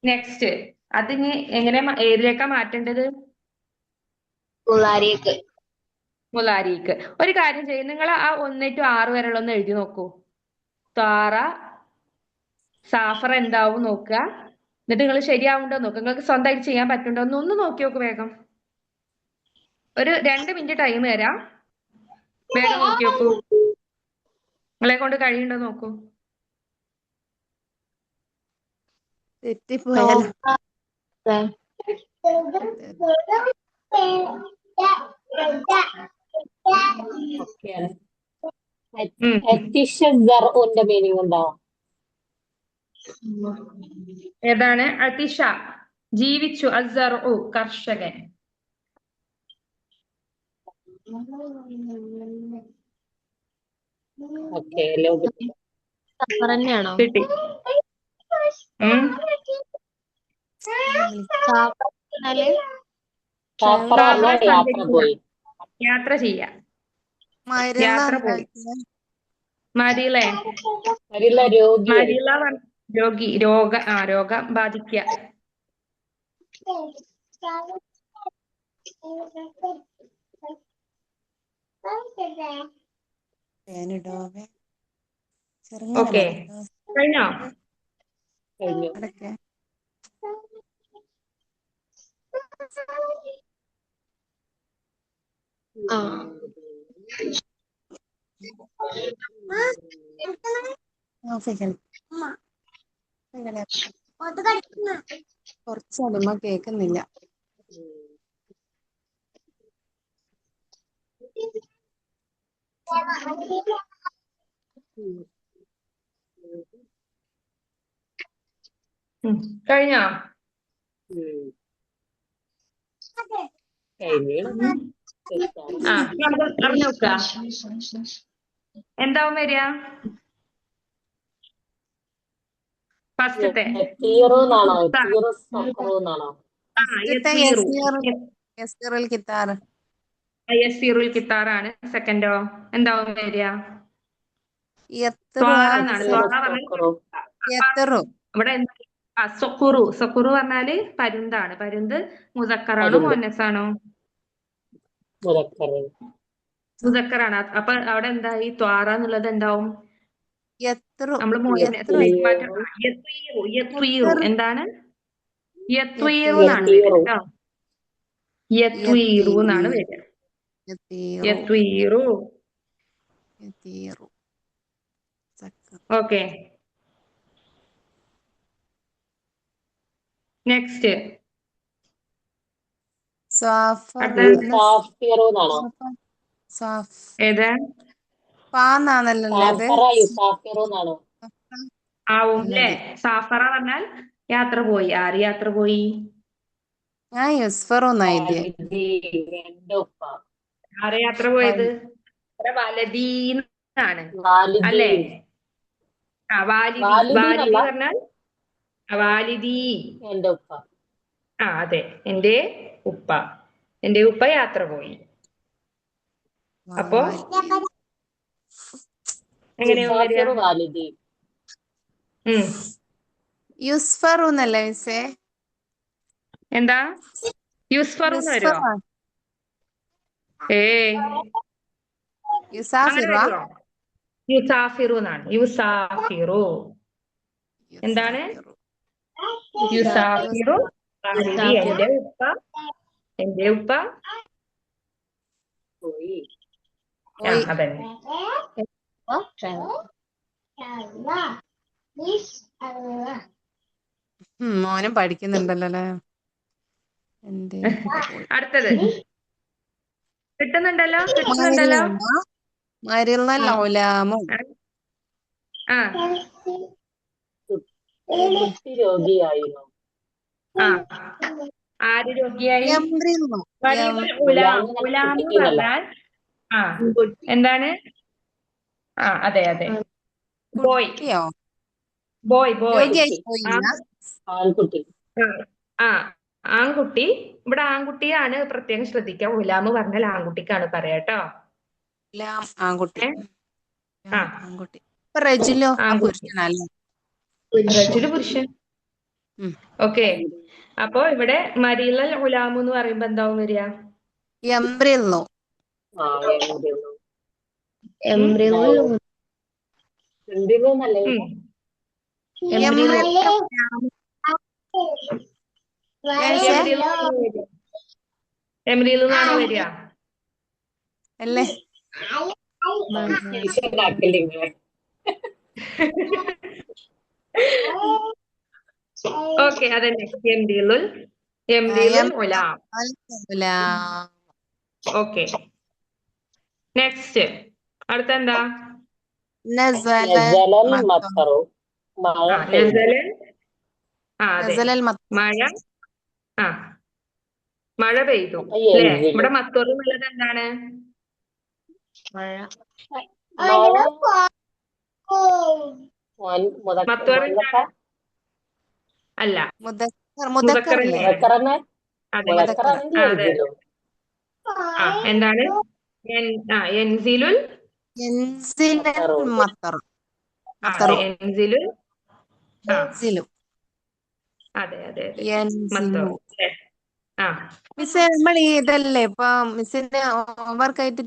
നെക്സ്റ്റ്, അതിന് എങ്ങനെ ഏതിലേക്കാ മാറ്റേണ്ടത്? മുലാരിക്ക്. ഒരു കാര്യം ചെയ്യും, നിങ്ങൾ ആ 1 to 6 വരെയുള്ള ഒന്ന് എഴുതി നോക്കൂ. താറ സാഫർ എന്താവും നോക്കുക. എന്നിട്ട് നിങ്ങൾ ശരിയാവുണ്ടോ നോക്കുക. നിങ്ങൾക്ക് സ്വന്തമായിട്ട് ചെയ്യാൻ പറ്റുണ്ടോ ഒന്ന് നോക്കി നോക്ക് വേഗം. ഒരു 2 മിനിറ്റ് ടൈം തരാം, വേഗം നോക്കി നോക്കൂ. നിങ്ങളെ കൊണ്ട് കഴിയുണ്ടോ നോക്കൂ. തെറ്റിപ്പോയാൽ ഓക്കെയാണ്. ഉം. എത്തിഷന്റെ മീനിങ് ഉണ്ടോ? ഏതാണ്? അതിഷ ജീവിച്ചു, അസ്സർഉ കർഷകൻ. ഓക്കെ, ലോകത്ത് തന്നെയാണോ? കിട്ടി. ഉം. സാഫർ പറഞ്ഞാൽ യാത്ര സഞ്ചരിക്കുക, പോയി. യാത്ര ചെയ്യാ, മരുന്ന് യാത്ര പോയി. ഉണ്ടാക്കിയ മരിളെ, മരില്ല രോഗിയായി. മരിള രോഗി, രോഗം ബാധിക്കുക. തേനിടോവെ ഓക്കെ, കഴിഞ്ഞോ? കഴിഞ്ഞു. ചെറുങ്ങനെ കുറച്ചടിമ കേക്കുന്നില്ല. കഴിഞ്ഞോ? കഴിഞ്ഞു. ആ, നമുക്ക് അറിഞ്ഞു നോക്കുക. എന്താവും വരിക? ഫസ്റ്റത്തെ എത്തീറൂന്നാണോ? എത്തീറു സഫറൂന്നാണോ? യസ്തിറുൽ കിത്താർ. യസ്തിറുൽ കിത്താറാണ്. സെക്കൻഡോ എന്താവും വരിക? യത്റു ത്വാറാന്നാണ്. ആണ്. ത്വാറ പറഞ്ഞാൽ യത്റു. ഇവിടെ സൊക്കുറു. സൊക്കുറു പറഞ്ഞാല് പരുന്താണ്. പരുന്ത് മുസക്കറാണോ പരുന്ത്. മുഅന്നസാണോ? മുദക്കറ്. മുസക്കറാണ്. അപ്പൊ അവിടെ എന്തായി? ത്വാറ എന്നുള്ളത് എന്താവും? യത്റു. നമ്മള് യത്വീറു. എന്താണ്? യത്വീറു എന്നാണ് വരിക കേട്ടോ. യത്വീറു എന്നാണ് വരിക. യത്വീറു. Okay, next. യുസാഫിറൂന്നാണോ? ഏതാ? പാന്നാണല്ലോ സാഫറ യുസാഫിറൂന്നാണോ? ആവും അല്ലേ? സാഫറ പറഞ്ഞാൽ യാത്ര പോയി. ആര് യാത്ര പോയി? ഞാൻ യുസ്ഫറുന്നായില്ലേ. വാലിദി, എന്റെ ഉപ്പ. ആരെ യാത്ര പോയത്? വലദീന്നാണ് വാലിദി. അല്ലേ? വാലിദി. വാലിദി വാലിദി എന്നല്ല, പറഞ്ഞാൽ വാലിദി. എന്റെ ഉപ്പ. അതെ, എന്റെ ഉപ്പ. എന്റെ ഉപ്പ യാത്ര പോയി. അപ്പൊ എങ്ങനെയാവും വരിക? യുസാഫിറു വാലിദി. യുസ്ഫറുന്നല്ലേ മിസ്സേ? എന്താ? യുസ്ഫറൂന്ന് വരുമോ? അങ്ങനെ വരുമോ? യുസാഫിറു എന്നാണ്. യുസാഫിറു. എന്താണ്? യുസാഫിറു വാലിദി. എന്റെ ഉപ്പ. എന്റെ ഉപ്പ പോയി. അതന്നെ. മോനും പഠിക്കുന്നുണ്ടല്ലോ അല്ലേ? അടുത്തത് കിട്ടുന്നുണ്ടല്ലോ. കുട്ടി രോഗിയായിരുന്നു. ആര് രോഗിയായി? ഗുലാം പറഞ്ഞാൽ എന്താണ്? അതെ അതെ, ബോയ്. Boy boy. ആൺകുട്ടി. ആൺകുട്ടി. ഇവിടെ ആൺകുട്ടിയാണ് പ്രത്യേകം ശ്രദ്ധിക്കുക. ഗുലാമ് പറഞ്ഞാൽ ആൺകുട്ടിക്കാണ് പറയാട്ടോ. ആൺകുട്ടി. റജുല് പുരുഷൻ. ഓക്കെ, അപ്പൊ ഇവിടെ മരീലൽ ഗുലാമു എന്ന് പറയുമ്പോ എന്താവും വരിക? എംറിലെന്നാണ് വരിക അല്ലേ? ഓക്കെ അതന്നെ യംദിലുൽ ഉലാം. ഓക്കെ നെക്സ്റ്റ് അടുത്ത എന്താ? നസലൽ മത്തറു മഴ പെയ്തു. നസലൻ അതെ മഴ ആ മഴ പെയ്തു അപ്പൊ അല്ലേ? യൻസിലു ഇവിടെ മത്തോറ് എന്നുള്ളത് എന്താണ്? മഴ മഴ മത്തോറ് മുതക്ക എന്താണ്? അല്ല മുദക്കർ മുദക്കർ അല്ലേ? തന്നെയാണ്. മുതക്കറന്നെ അതെ മുദക്കർ. മുതക്കറാണെങ്കിൽ അതെ യൻസിലു. എന്താണ്? യൻസിലുൽ യൻസിലൽ മത്തറു മത്തറു അതെ മത്തറു യൻസിലുൽ യൻസിലു അതെ അതെ അതെ യൻസിലു. മത്തോർ അല്ലേ? ആ മിസ്സേ നമ്മൾ ഈ ഇതല്ലേ ഇപ്പൊ മിസ്സിന്റെ ഹോംവർക്ക് ആയിട്ട്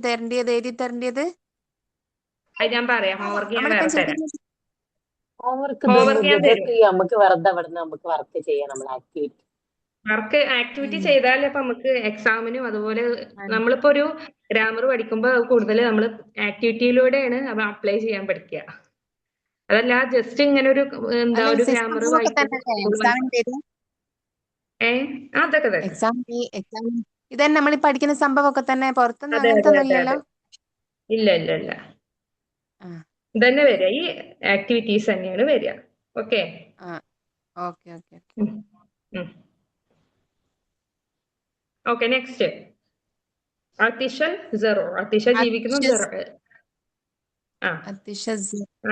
എഴുതി തരേണ്ടത് അത് ഞാൻ പറയാം. ഹോംവർക്ക് ഞാൻ നമ്മളിപ്പം വേറെ തരാം. ഹോംവർക്ക് ഹോംവർക്ക് ഞാൻ തരും. ഇതൊക്കെ നമുക്ക് വെറുതെ ഇവിടുന്ന് നമുക്ക് വർക്ക് ചെയ്യാം നമ്മൾ ആക്ടിവിറ്റി. ആക്ടിവിറ്റി ചെയ്താലേ ഇപ്പൊ നമുക്ക് എക്സാമിനും അതുപോലെ നമ്മളിപ്പോ ഒരു ഗ്രാമർ പഠിക്കുമ്പോൾ കൂടുതൽ നമ്മൾ ആക്ടിവിറ്റിയിലൂടെയാണ് നമ്മൾ അപ്ലൈ ചെയ്യാൻ പഠിക്കുക. അതല്ല ജസ്റ്റ് ഇങ്ങനെ ഒരു എന്താ ഒരു ഗ്രാമർ വായിക്കുമ്പോൾ അതൊക്കെ തന്നെ. എക്സാം ഇതന്നെ നമ്മൾ പഠിക്കുന്ന സംഭവമൊക്കെ തന്നെ പുറത്തുനിന്ന് അതെ അങ്ങനത്തെ അതെ ഒന്നും അതെ ഇല്ലല്ലോ. അതെ ഇല്ല ഇല്ല ഇല്ല ആ ഇതന്നെ വരിക. ഈ ആക്ടിവിറ്റീസ് തന്നെയാണ് വരിക. Okay okay okay okay. Okay next അത്തിഷൽ സെറോ. അത്തിഷ ജീവിക്കുന്നു. സെറോ അത്തിഷ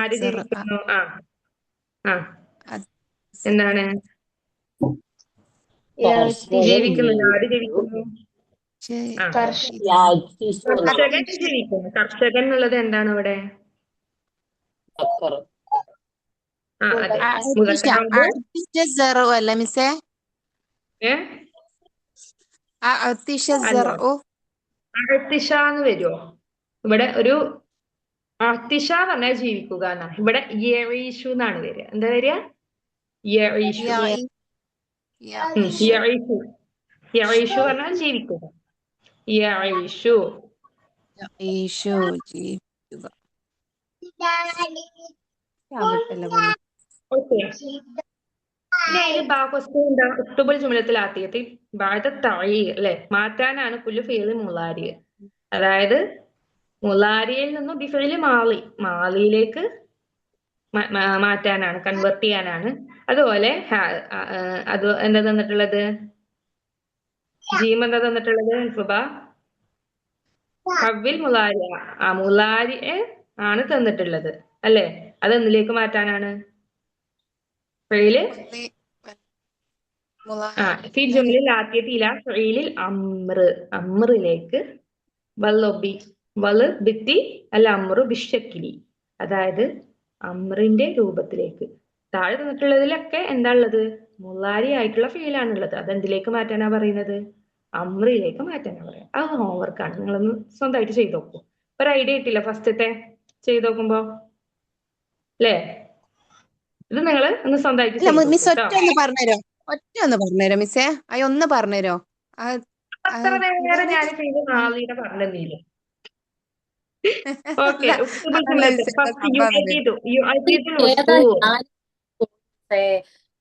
ആര് ജീവിക്കുന്നു? എന്താണ് കർഷകൻ ജീവിക്കുന്നില്ല? ആര് ജീവിച്ചു. ജീവിക്കുന്നു? യാച്ചിഷു കർഷകൻ ജീവിക്കുന്നു. കർഷകൻ എന്നുള്ളത് എന്താണ് ഇവിടെ? മുതക്കർ. അതെ മുതക്കറാകുമ്പോ അല്ല മിസ്സേ അത്തിഷ എന്ന് വരുമോ? ഇവിടെ ഒരു അത്തിഷ പറഞ്ഞാൽ ജീവിക്കുക എന്നാണ്. ഇവിടെ യഈഷു എന്നാണ് വരിക. എന്താ വരിക? യഈഷു. യഈഷു യഈഷു പറഞ്ഞാൽ ജീവിക്കുക. യഈഷു ജീവിക്കുക. ഓക്കെ ഇനി അതിൽ ക്വസ്റ്റ്യൻ എന്താ? ഉക്തുബുൽ ജുംലത്തിൽ ആത്തിയത്തിൽ ബാദ തഈർ അല്ലെ? മാറ്റാനാണ് കുല്ലു ഫീൽ മുളാരി. അതായത് മുളാരിയിൽ നിന്നും ബിഫിഇൽ മാളിയിലേക്ക് മാറ്റാനാണ്, കൺവെർട്ട് ചെയ്യാനാണ്. അതുപോലെ അത് എന്താ തന്നിട്ടുള്ളത്? ജീം എന്താ തന്നിട്ടുള്ളത്? സുബ ഹവ്വിൽ മുളാരി മുളാരി ആണ് തന്നിട്ടുള്ളത് അല്ലെ? അത് എന്തിലേക്ക് മാറ്റാനാണ്? ഫീല് ഫി ജുംലിൽ ആത്തിയത്തി ഇലാ ഫീലിൽ അമ്രിലേക്ക് ബിത്തി അൽ അമ്രു ബിശ്ശക്കിലി. അതായത് അമ്രിന്റെ രൂപത്തിലേക്ക്. താഴെ തന്നിട്ടുള്ളതിലൊക്കെ എന്താ ഉള്ളത്? മുളാരി ആയിട്ടുള്ള ഫീലാണുള്ളത്. അതെന്തിലേക്ക് മാറ്റാനാ പറയുന്നത്? അമ്രിലേക്ക് മാറ്റാനാ പറയാം. അത് ഹോംവർക്കാണ്. നിങ്ങളൊന്ന് സ്വന്തമായിട്ട് ചെയ്ത് നോക്കൂ. ഒരു ഐഡിയ കിട്ടില്ല ഫസ്റ്റത്തെ ചെയ്ത് നോക്കുമ്പോ അല്ലേ? ഇത് നിങ്ങൾ ഒന്ന് സ്വന്തമായിട്ട് ചെയ്ത് നോക്കൂ കേട്ടോ. ഒറ്റ ഒന്ന് പറഞ്ഞുതരോ മിസ്സേ? ഒന്ന് പറഞ്ഞുതരോ? അത്ര നേരം ഞാൻ ചെയ്ത് നാളീടെ പറഞ്ഞില്ലേ? ഓക്കെ ഏതാ ഞാൻ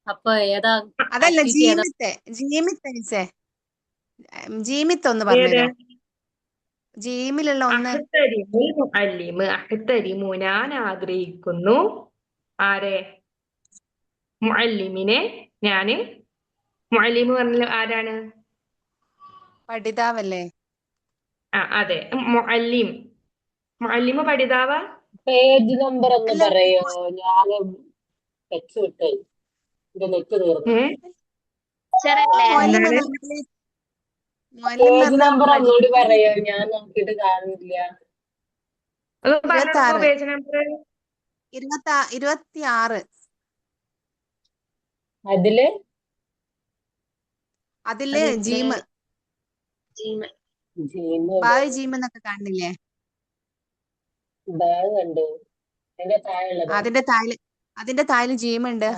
അപ്പൊ ഏതാ അതല്ല ആക്ടിവിറ്റി ഏതാ? ജീമിത്ത് ഒന്ന് പറഞ്ഞുതരോ? ജീമിലുള്ള ഒന്ന്. അഹ്തരിമു ഞാൻ ആഗ്രഹിക്കുന്നു. ആരെ? മുഅല്ലിമിനെ. ഞാന് മുഅല്ലിമ് പറഞ്ഞ ആരാണ്? പഠിതാവല്ലേ? അതെ മുഅല്ലിമ് പഠിതാവ. പേജ് നമ്പർ ഒന്ന് പറയോ? ഞാൻ ടെക്സ്റ്റ് വിട്ടേ. എന്റെ നെറ്റ് തീർന്നു. പേജ് നമ്പർ ഒന്നുകൂടി പറയോ? ഞാൻ നോക്കിയിട്ട് കാണുന്നില്ല. Page number 26. അതില് ജീം ബായ് ജീം എന്നൊക്കെ കാണില്ലേ? കണ്ടു. അതിന്റെ താഴെ ജീം ഉണ്ട്.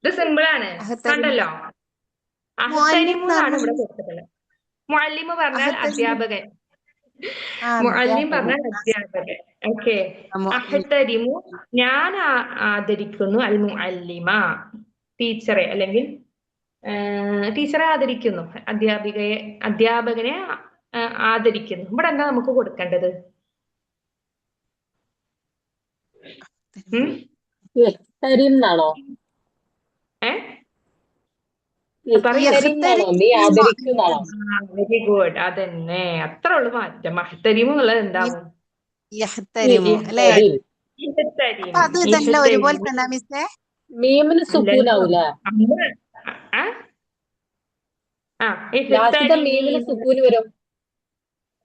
ഇത് സിമ്പിൾ ആണ്. കണ്ടല്ലോ. അഹ്തരിമു എന്നാണ് ഇവിടെ കൊടുത്തിട്ടുള്ളത്. മുഅല്ലിമ് പറഞ്ഞാൽ അധ്യാപകൻ. മുഅല്ലിം അധ്യാപകൻ. പറഞ്ഞാൽ അധ്യാപകൻ. ഓക്കെ. മുഅല്ലിം. അഹ്തരിമു ഞാൻ ആദരിക്കുന്നു അൽ മുഅല്ലിമ ടീച്ചറെ അല്ലെങ്കിൽ ടീച്ചറെ ആദരിക്കുന്നു, അധ്യാപകനെ ആദരിക്കുന്നു. ഇവിടെ എന്താ നമുക്ക് കൊടുക്കേണ്ടത്? യഹ്തരിം എന്നാണോ? ഏ പറയൂ. യഹ്തരിം എന്നാണോ? നീ ആദരിക്കുന്നാണോ? Very good. അതന്നെ, അത്ര ഉള്ളു മാറ്റം. അഹ്തരിമു എന്നുള്ളത് എന്താവും? യഹ്തരിമു അല്ലേ? ഇഹ്തരിം. ഇഹ്തരിം. അപ്പൊ അത് ഇതെല്ലാം ഒരുപോലെ തന്നെ മിസ്സേ? മീമിന് അല്ലല്ലോ. സുക്കൂനാവൂല. ലാസ്റ്റത്തെ മീമിന് സുക്കൂന് വരും.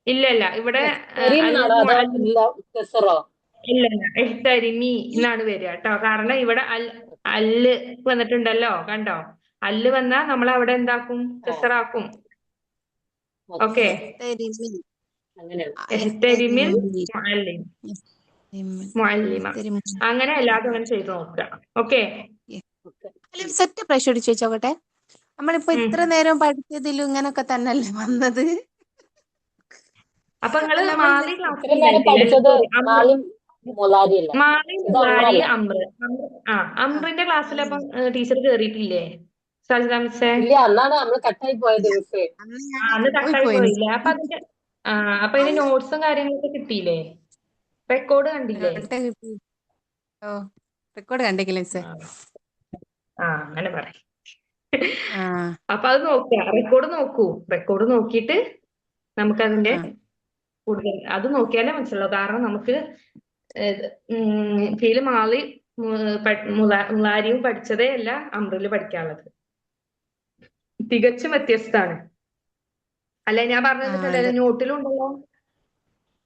ഇല്ലല്ല, ഇവിടെ യഹ്തരിം എന്നാണോ അതോ കസറോ? ഇല്ലല്ല, ഇഹ്തരിമി എന്നാണ് വരിക കേട്ടോ. കാരണം ഇവിടെ അല്ല് വന്നിട്ടുണ്ടല്ലോ, കണ്ടോ? അല്ല് വന്നാ നമ്മൾ അവിടെ എന്താക്കും? കസറാക്കും. ഓക്കെ. യഹ്തരിമി. അങ്ങനെയാണ്. ഇഹ്തരിമിൽ മുഅല്ലിം, മുഅല്ലിമ. യഹ്തരിമു. അങ്ങനെ എല്ലാതും അങ്ങനെ ചെയ്ത് നോക്കുക. ഓക്കെ. അല്ല സെറ്റ് പ്രശ്നം അടിച്ചു വെച്ചോട്ടെ. നമ്മളിപ്പോ ഇത്ര നേരം പഠിച്ചതിലും ഇങ്ങനൊക്കെ തന്നെയല്ലേ വന്നത്? അപ്പൊ നിങ്ങള് നമ്മൾ മാലി ക്ലാസ് ഇത്രയും നേരം പഠിച്ചത് മാലിം മുലാരി അല്ല, മാലി ഇത് മുലാരി അമ്രല്ല. അമ്രിന്റെ ക്ലാസ്സിൽ അപ്പം ടീച്ചർ കേറിയിട്ടില്ലേ സജിത മിസ്സേ? ഇല്ല, അന്നാണ് നമ്മൾ കട്ടായി പോയത് മിസ്സേ. അന്ന് കട്ടായി പോയില്ലേ? അപ്പൊ അതിന്റെ അപ്പൊ ഇതിന്റെ നോട്ട്സും കാര്യങ്ങളൊക്കെ കിട്ടിയില്ലേ? റെക്കോർഡ് കണ്ടില്ലേ? റെക്കോർഡ് കണ്ടെങ്കിലേ മിസ്സേ. അങ്ങനെ പറയും. അപ്പൊ അത് നോക്കുക, റെക്കോർഡ് നോക്കിയിട്ട് നമുക്കതിന്റെ കൂടുതൽ അത് നോക്കിയാലേ മനസ്സിലാവും. കാരണം നമുക്ക് ഫീല് മാളി മുലാരിയും പഠിച്ചതേ അല്ല അമ്രില് പഠിക്കാനുള്ളത്, തികച്ചും വ്യത്യസ്തമാണ്. അല്ല, ഞാൻ പറഞ്ഞു തന്നിട്ടല്ലേ?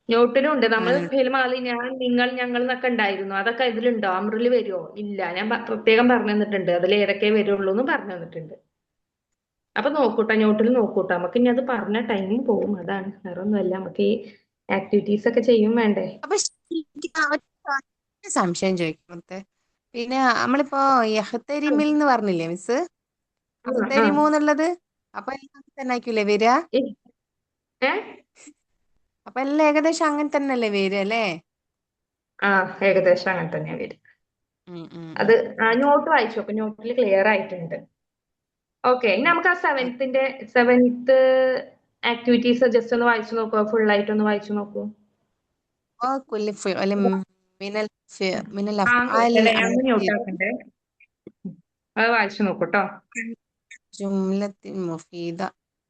നോട്ടിലും ഉണ്ട്. നമ്മൾ ഫീല് മാളി ഞാൻ, നിങ്ങൾ, ഞങ്ങൾ എന്നൊക്കെ ഉണ്ടായിരുന്നു. അതൊക്കെ ഇതിലുണ്ടോ? അമ്രില് വരുമോ? ഇല്ല. ഞാൻ പ്രത്യേകം പറഞ്ഞു തന്നിട്ടുണ്ട്. അതിൽ ഏതൊക്കെ വരുള്ളൂ എന്നും പറഞ്ഞു തന്നിട്ടുണ്ട്. അപ്പൊ നോക്കൂട്ടോ, നോട്ടിൽ നോക്കൂട്ടോ. നമുക്ക് ഇനി അത് പറഞ്ഞ ടൈമും പോകും. അതാണ്, വേറെ ഒന്നുമല്ല. നമുക്ക് ഈ ആക്ടിവിറ്റീസ് ഒക്കെ ചെയ്യും വേണ്ടേ? അപ്പൊ സംശയം ചോദിക്കുന്നത്, പിന്നെ നമ്മളിപ്പോ യഹ്തരിമിൽ എന്ന് പറഞ്ഞില്ലേ മിസ്, അഹ്തരിമു എന്നുള്ളത് അപ്പൊ എല്ലാം തന്നെ ആയിരിക്കൂലേ വരിക? അപ്പൊ എല്ലാം ഏകദേശം അങ്ങനെ തന്നെയല്ലേ വരിക അല്ലേ? ഏകദേശം അങ്ങനെ തന്നെയാ വരും. അത് നോട്ട് വായിച്ചു. അപ്പൊ നോട്ടിൽ ക്ലിയർ ആയിട്ടുണ്ട്. ഓക്കെ. ഇനി നമുക്ക് ആ സെവൻത്ത് ആക്ടിവിറ്റീസ് ജസ്റ്റ് ഒന്ന് വായിച്ചു നോക്കൂ. ഫുൾ ആയിട്ട് ഒന്ന് വായിച്ചു നോക്കൂ. അത് വായിച്ചു നോക്കൂട്ടോ. ജുംലത്തിൻ മുഫീദ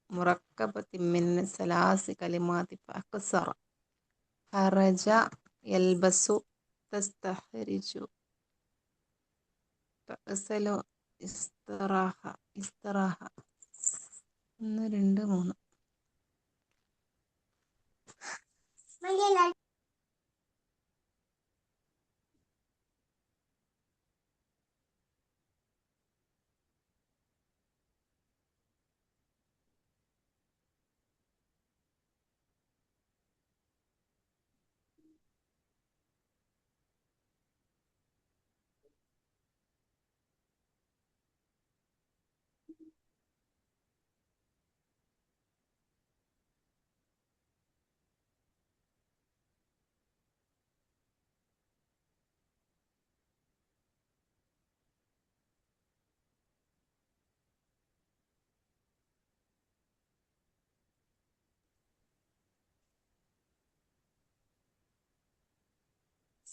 മുറക്കബത്തിൻ മിൻ സലാസി കലിമാത്തി ഫഅക്സറ ഖറജ യൽബസു തസ്തഖ്രിജു തഅസലു ഇസ്തറാഹ 1 2 3.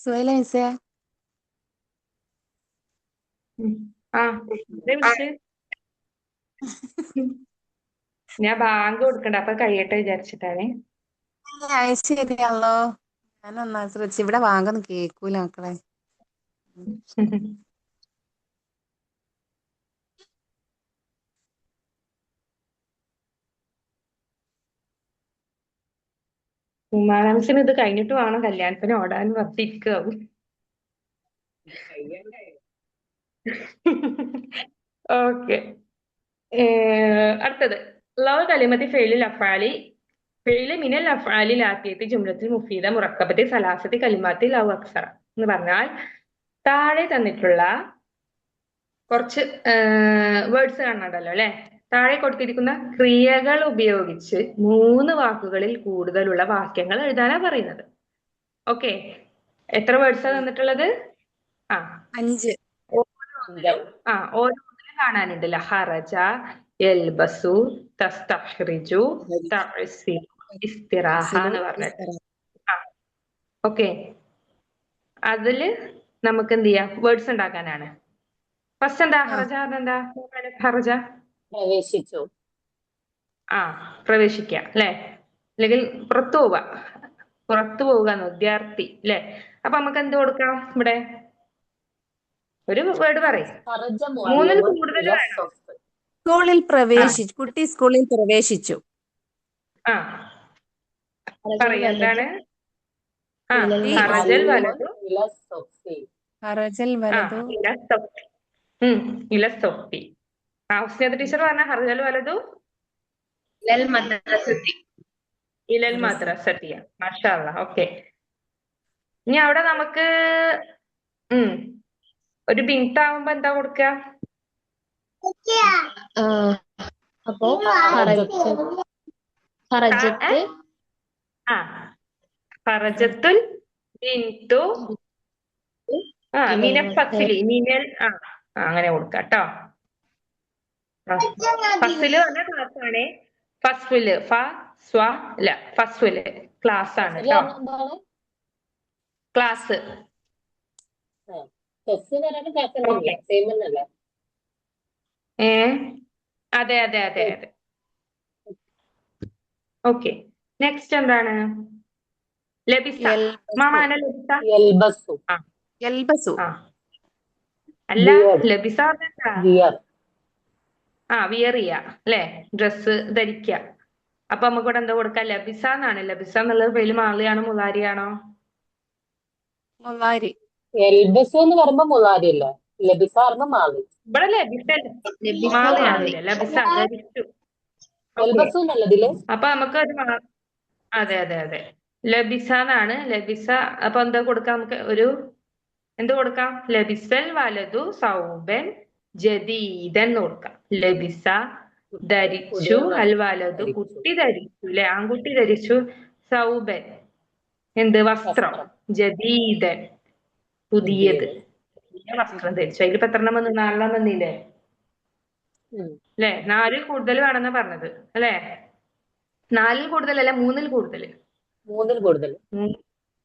സുഹൈല മിസ്സേ, ഞാൻ ബാങ്ക് കൊടുക്കണ്ട, അപ്പൊ കഴിയട്ടെ വിചാരിച്ചിട്ടാണ്. ശരിയല്ലോ. ഞാനൊന്നാ ശ്രദ്ധിച്ചു. ഇവിടെ വാങ്ങൊന്നും കേൾക്കൂല മക്കളെ. ഉമാനംസിന് ഇത് കഴിഞ്ഞിട്ട് വേണം കല്യാണത്തിന് ഓടാൻ വർത്തിക്കാവും. ഓക്കെ. അടുത്തത് ലവ് കലിമത്തി ഫെയിലിൽ അഫാലി ഫെയില് മിനൽ അഫാലി ലാത്തിയത്തി ജുംലത്തിൽ മുഫീദ മുറക്കബത്തി സലാസത്തി കലിമാത്തി ലവ് അക്സറ എന്ന് പറഞ്ഞാൽ താഴെ തന്നിട്ടുള്ള കുറച്ച് വേർഡ്സ് കാണുന്നുണ്ടല്ലോ അല്ലെ? താഴെ കൊടുത്തിരിക്കുന്ന ക്രിയകൾ ഉപയോഗിച്ച് 3 വാക്കുകളിൽ കൂടുതലുള്ള വാക്യങ്ങൾ എഴുതാനാ പറയുന്നത്. ഓക്കെ, എത്ര വേർഡ്സാ തന്നിട്ടുള്ളത്? ആ 5. ഓരോന്നിലും കാണാനുണ്ടല്ലോ. ഹറജ, യൽബസു, തസ്തഖ്രിജു, തഅ്സിലു, ഇസ്തിറാഹ എന്ന് പറഞ്ഞിട്ട്. ഓക്കെ, അതില് നമുക്ക് എന്ത് ചെയ്യാം? വേർഡ്സ് ഉണ്ടാക്കാനാണ്. ഫസ്റ്റ് എന്താ? ഹറജ എന്താ? ഹറജ പ്രവേശിച്ചു. പ്രവേശിക്കുക അല്ലെ, അല്ലെങ്കിൽ പുറത്തു പോവുക. പുറത്തു പോവുക വിദ്യാർത്ഥി അല്ലെ. അപ്പൊ നമുക്ക് എന്ത് കൊടുക്കാം? ഇവിടെ ഒരു വേർഡ് പറയും. خرج 3-ൽ معلم കൂടുതൽ إلى വേണം. الصف. സ്കൂളിൽ പ്രവേശിച്ചു. കുട്ടി സ്കൂളിൽ പ്രവേശിച്ചു. പറയും എന്താണ്? معلم വലതു إلى الصف. ഹറജൽ വലതു ഇല സൊഫി. ഹുസ്നത്ത് ടീച്ചർ പറഞ്ഞ ഹർജൽ വലതു ഇലൽ മദ്രസത്തി. മാഷാ അല്ലാഹ്. ഓക്കെ, ഇനി അവിടെ നമുക്ക് ഒരു ബിന്താവുമ്പോ എന്താ കൊടുക്കുക? അപ്പോ ഖറജത്തുൽ ബിന്തു മിനൽ ഫസ്ലി. മിനൽ അങ്ങനെ കൊടുക്കാം കേട്ടോ. ഫസ്ല് പറഞ്ഞ ക്ലാസ് ആണ്. ഫസ്ല് ഫസ്ല് ക്ലാസ് ആണ് കേട്ടോ. ക്ലാസ്. അതെ അതെ അതെ അതെ. ഓക്കെ, നെക്സ്റ്റ് എന്താണ്? ലബിസ. മാമാന ലബിസ. യൽബസു. അല്ല, ലബിസ വിയർ ചെയ്യുക അല്ലെ, ഡ്രസ്സ് ധരിക്കുക. അപ്പൊ നമുക്ക് ഇവിടെ എന്താ കൊടുക്കാം? ലബിസ എന്നാണ്. ലബിസ എന്നുള്ളത് പേര് മാളിയാണോ മുലാരിയാണോ? മുലാരി. യൽബസു എന്ന് പറയുമ്പോ മുലാരി അല്ലേ, ലബിസ പറയുമ്പോ മാളി. ഇവിടെ ലബിസ മാളിയാണില്ല, ലബിസ ധരിച്ചു. അപ്പൊ നമുക്ക് അതെ അതെ അതെ, ലബിസ എന്നാണ്. ലബിസ. അപ്പൊ എന്താ കൊടുക്കാം? നമുക്ക് ഒരു എന്ത് കൊടുക്കാം? ലബിസൽ വലതു സൗബൻ ജദീദൻ എന്ന് കൊടുക്കാം. ലബിസ ധരിച്ചു, അൽ വലതു കുട്ടി ധരിച്ചു അല്ലെ, ആൺകുട്ടി ധരിച്ചു, സൗബൻ എന്ത്? വസ്ത്രം, ജദീദൻ പുതിയത്, വസ്ത്രം ധരിച്ചു. അതിലിപ്പോ എത്ര എണ്ണം വന്നു? 4 വന്നില്ലേ അല്ലെ? 4-ൽ കൂടുതൽ വേണമെന്നാ പറഞ്ഞത് അല്ലെ? 4-ൽ കൂടുതലല്ല, 3-ൽ കൂടുതൽ. 3-ൽ കൂടുതൽ.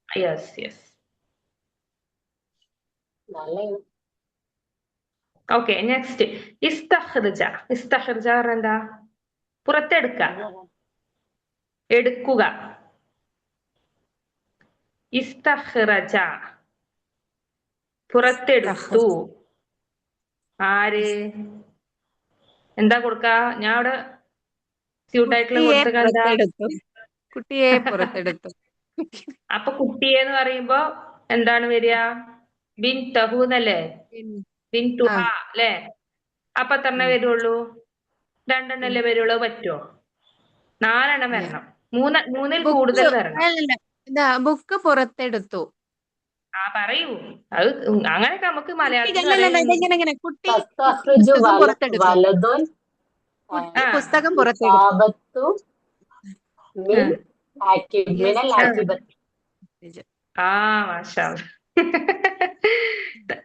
Yes yes. ഓക്കെ, നെക്സ്റ്റ് ഇസ്തഖ്റജ. ഇസ്തഖ്റജ പറഞ്ഞ എന്താ? പുറത്തെടുക്ക, എടുക്കുക. ഇസ്തഖ്റജ പുറത്തെടുത്തു. ആര്? എന്താ കൊടുക്ക? ഞാൻ അവിടെ സ്യൂട്ടായിട്ടുള്ള കൊടുത്ത എന്താ? കുട്ടിയെ പുറത്തെടുത്തു. അപ്പൊ കുട്ടിയെ എന്ന് പറയുമ്പോ എന്താണ് വരിക? ബിൻതഹു എന്നല്ലേ? ബിൻതുഹ അല്ലെ? അപ്പൊ എത്ര വരുള്ളൂ? 2 എണ്ണല്ലേ വരുള്ളൂ. പറ്റുമോ? 4 എണ്ണം വരണം. 3-ൽ കൂടുതൽ വരണം. ബുക്ക് പുറത്തെടുത്തു. പറയൂ. അത് അങ്ങനെയൊക്കെ നമുക്ക് മലയാളത്തിൽ പുസ്തകം പുറത്തെടുത്തു. മാഷാ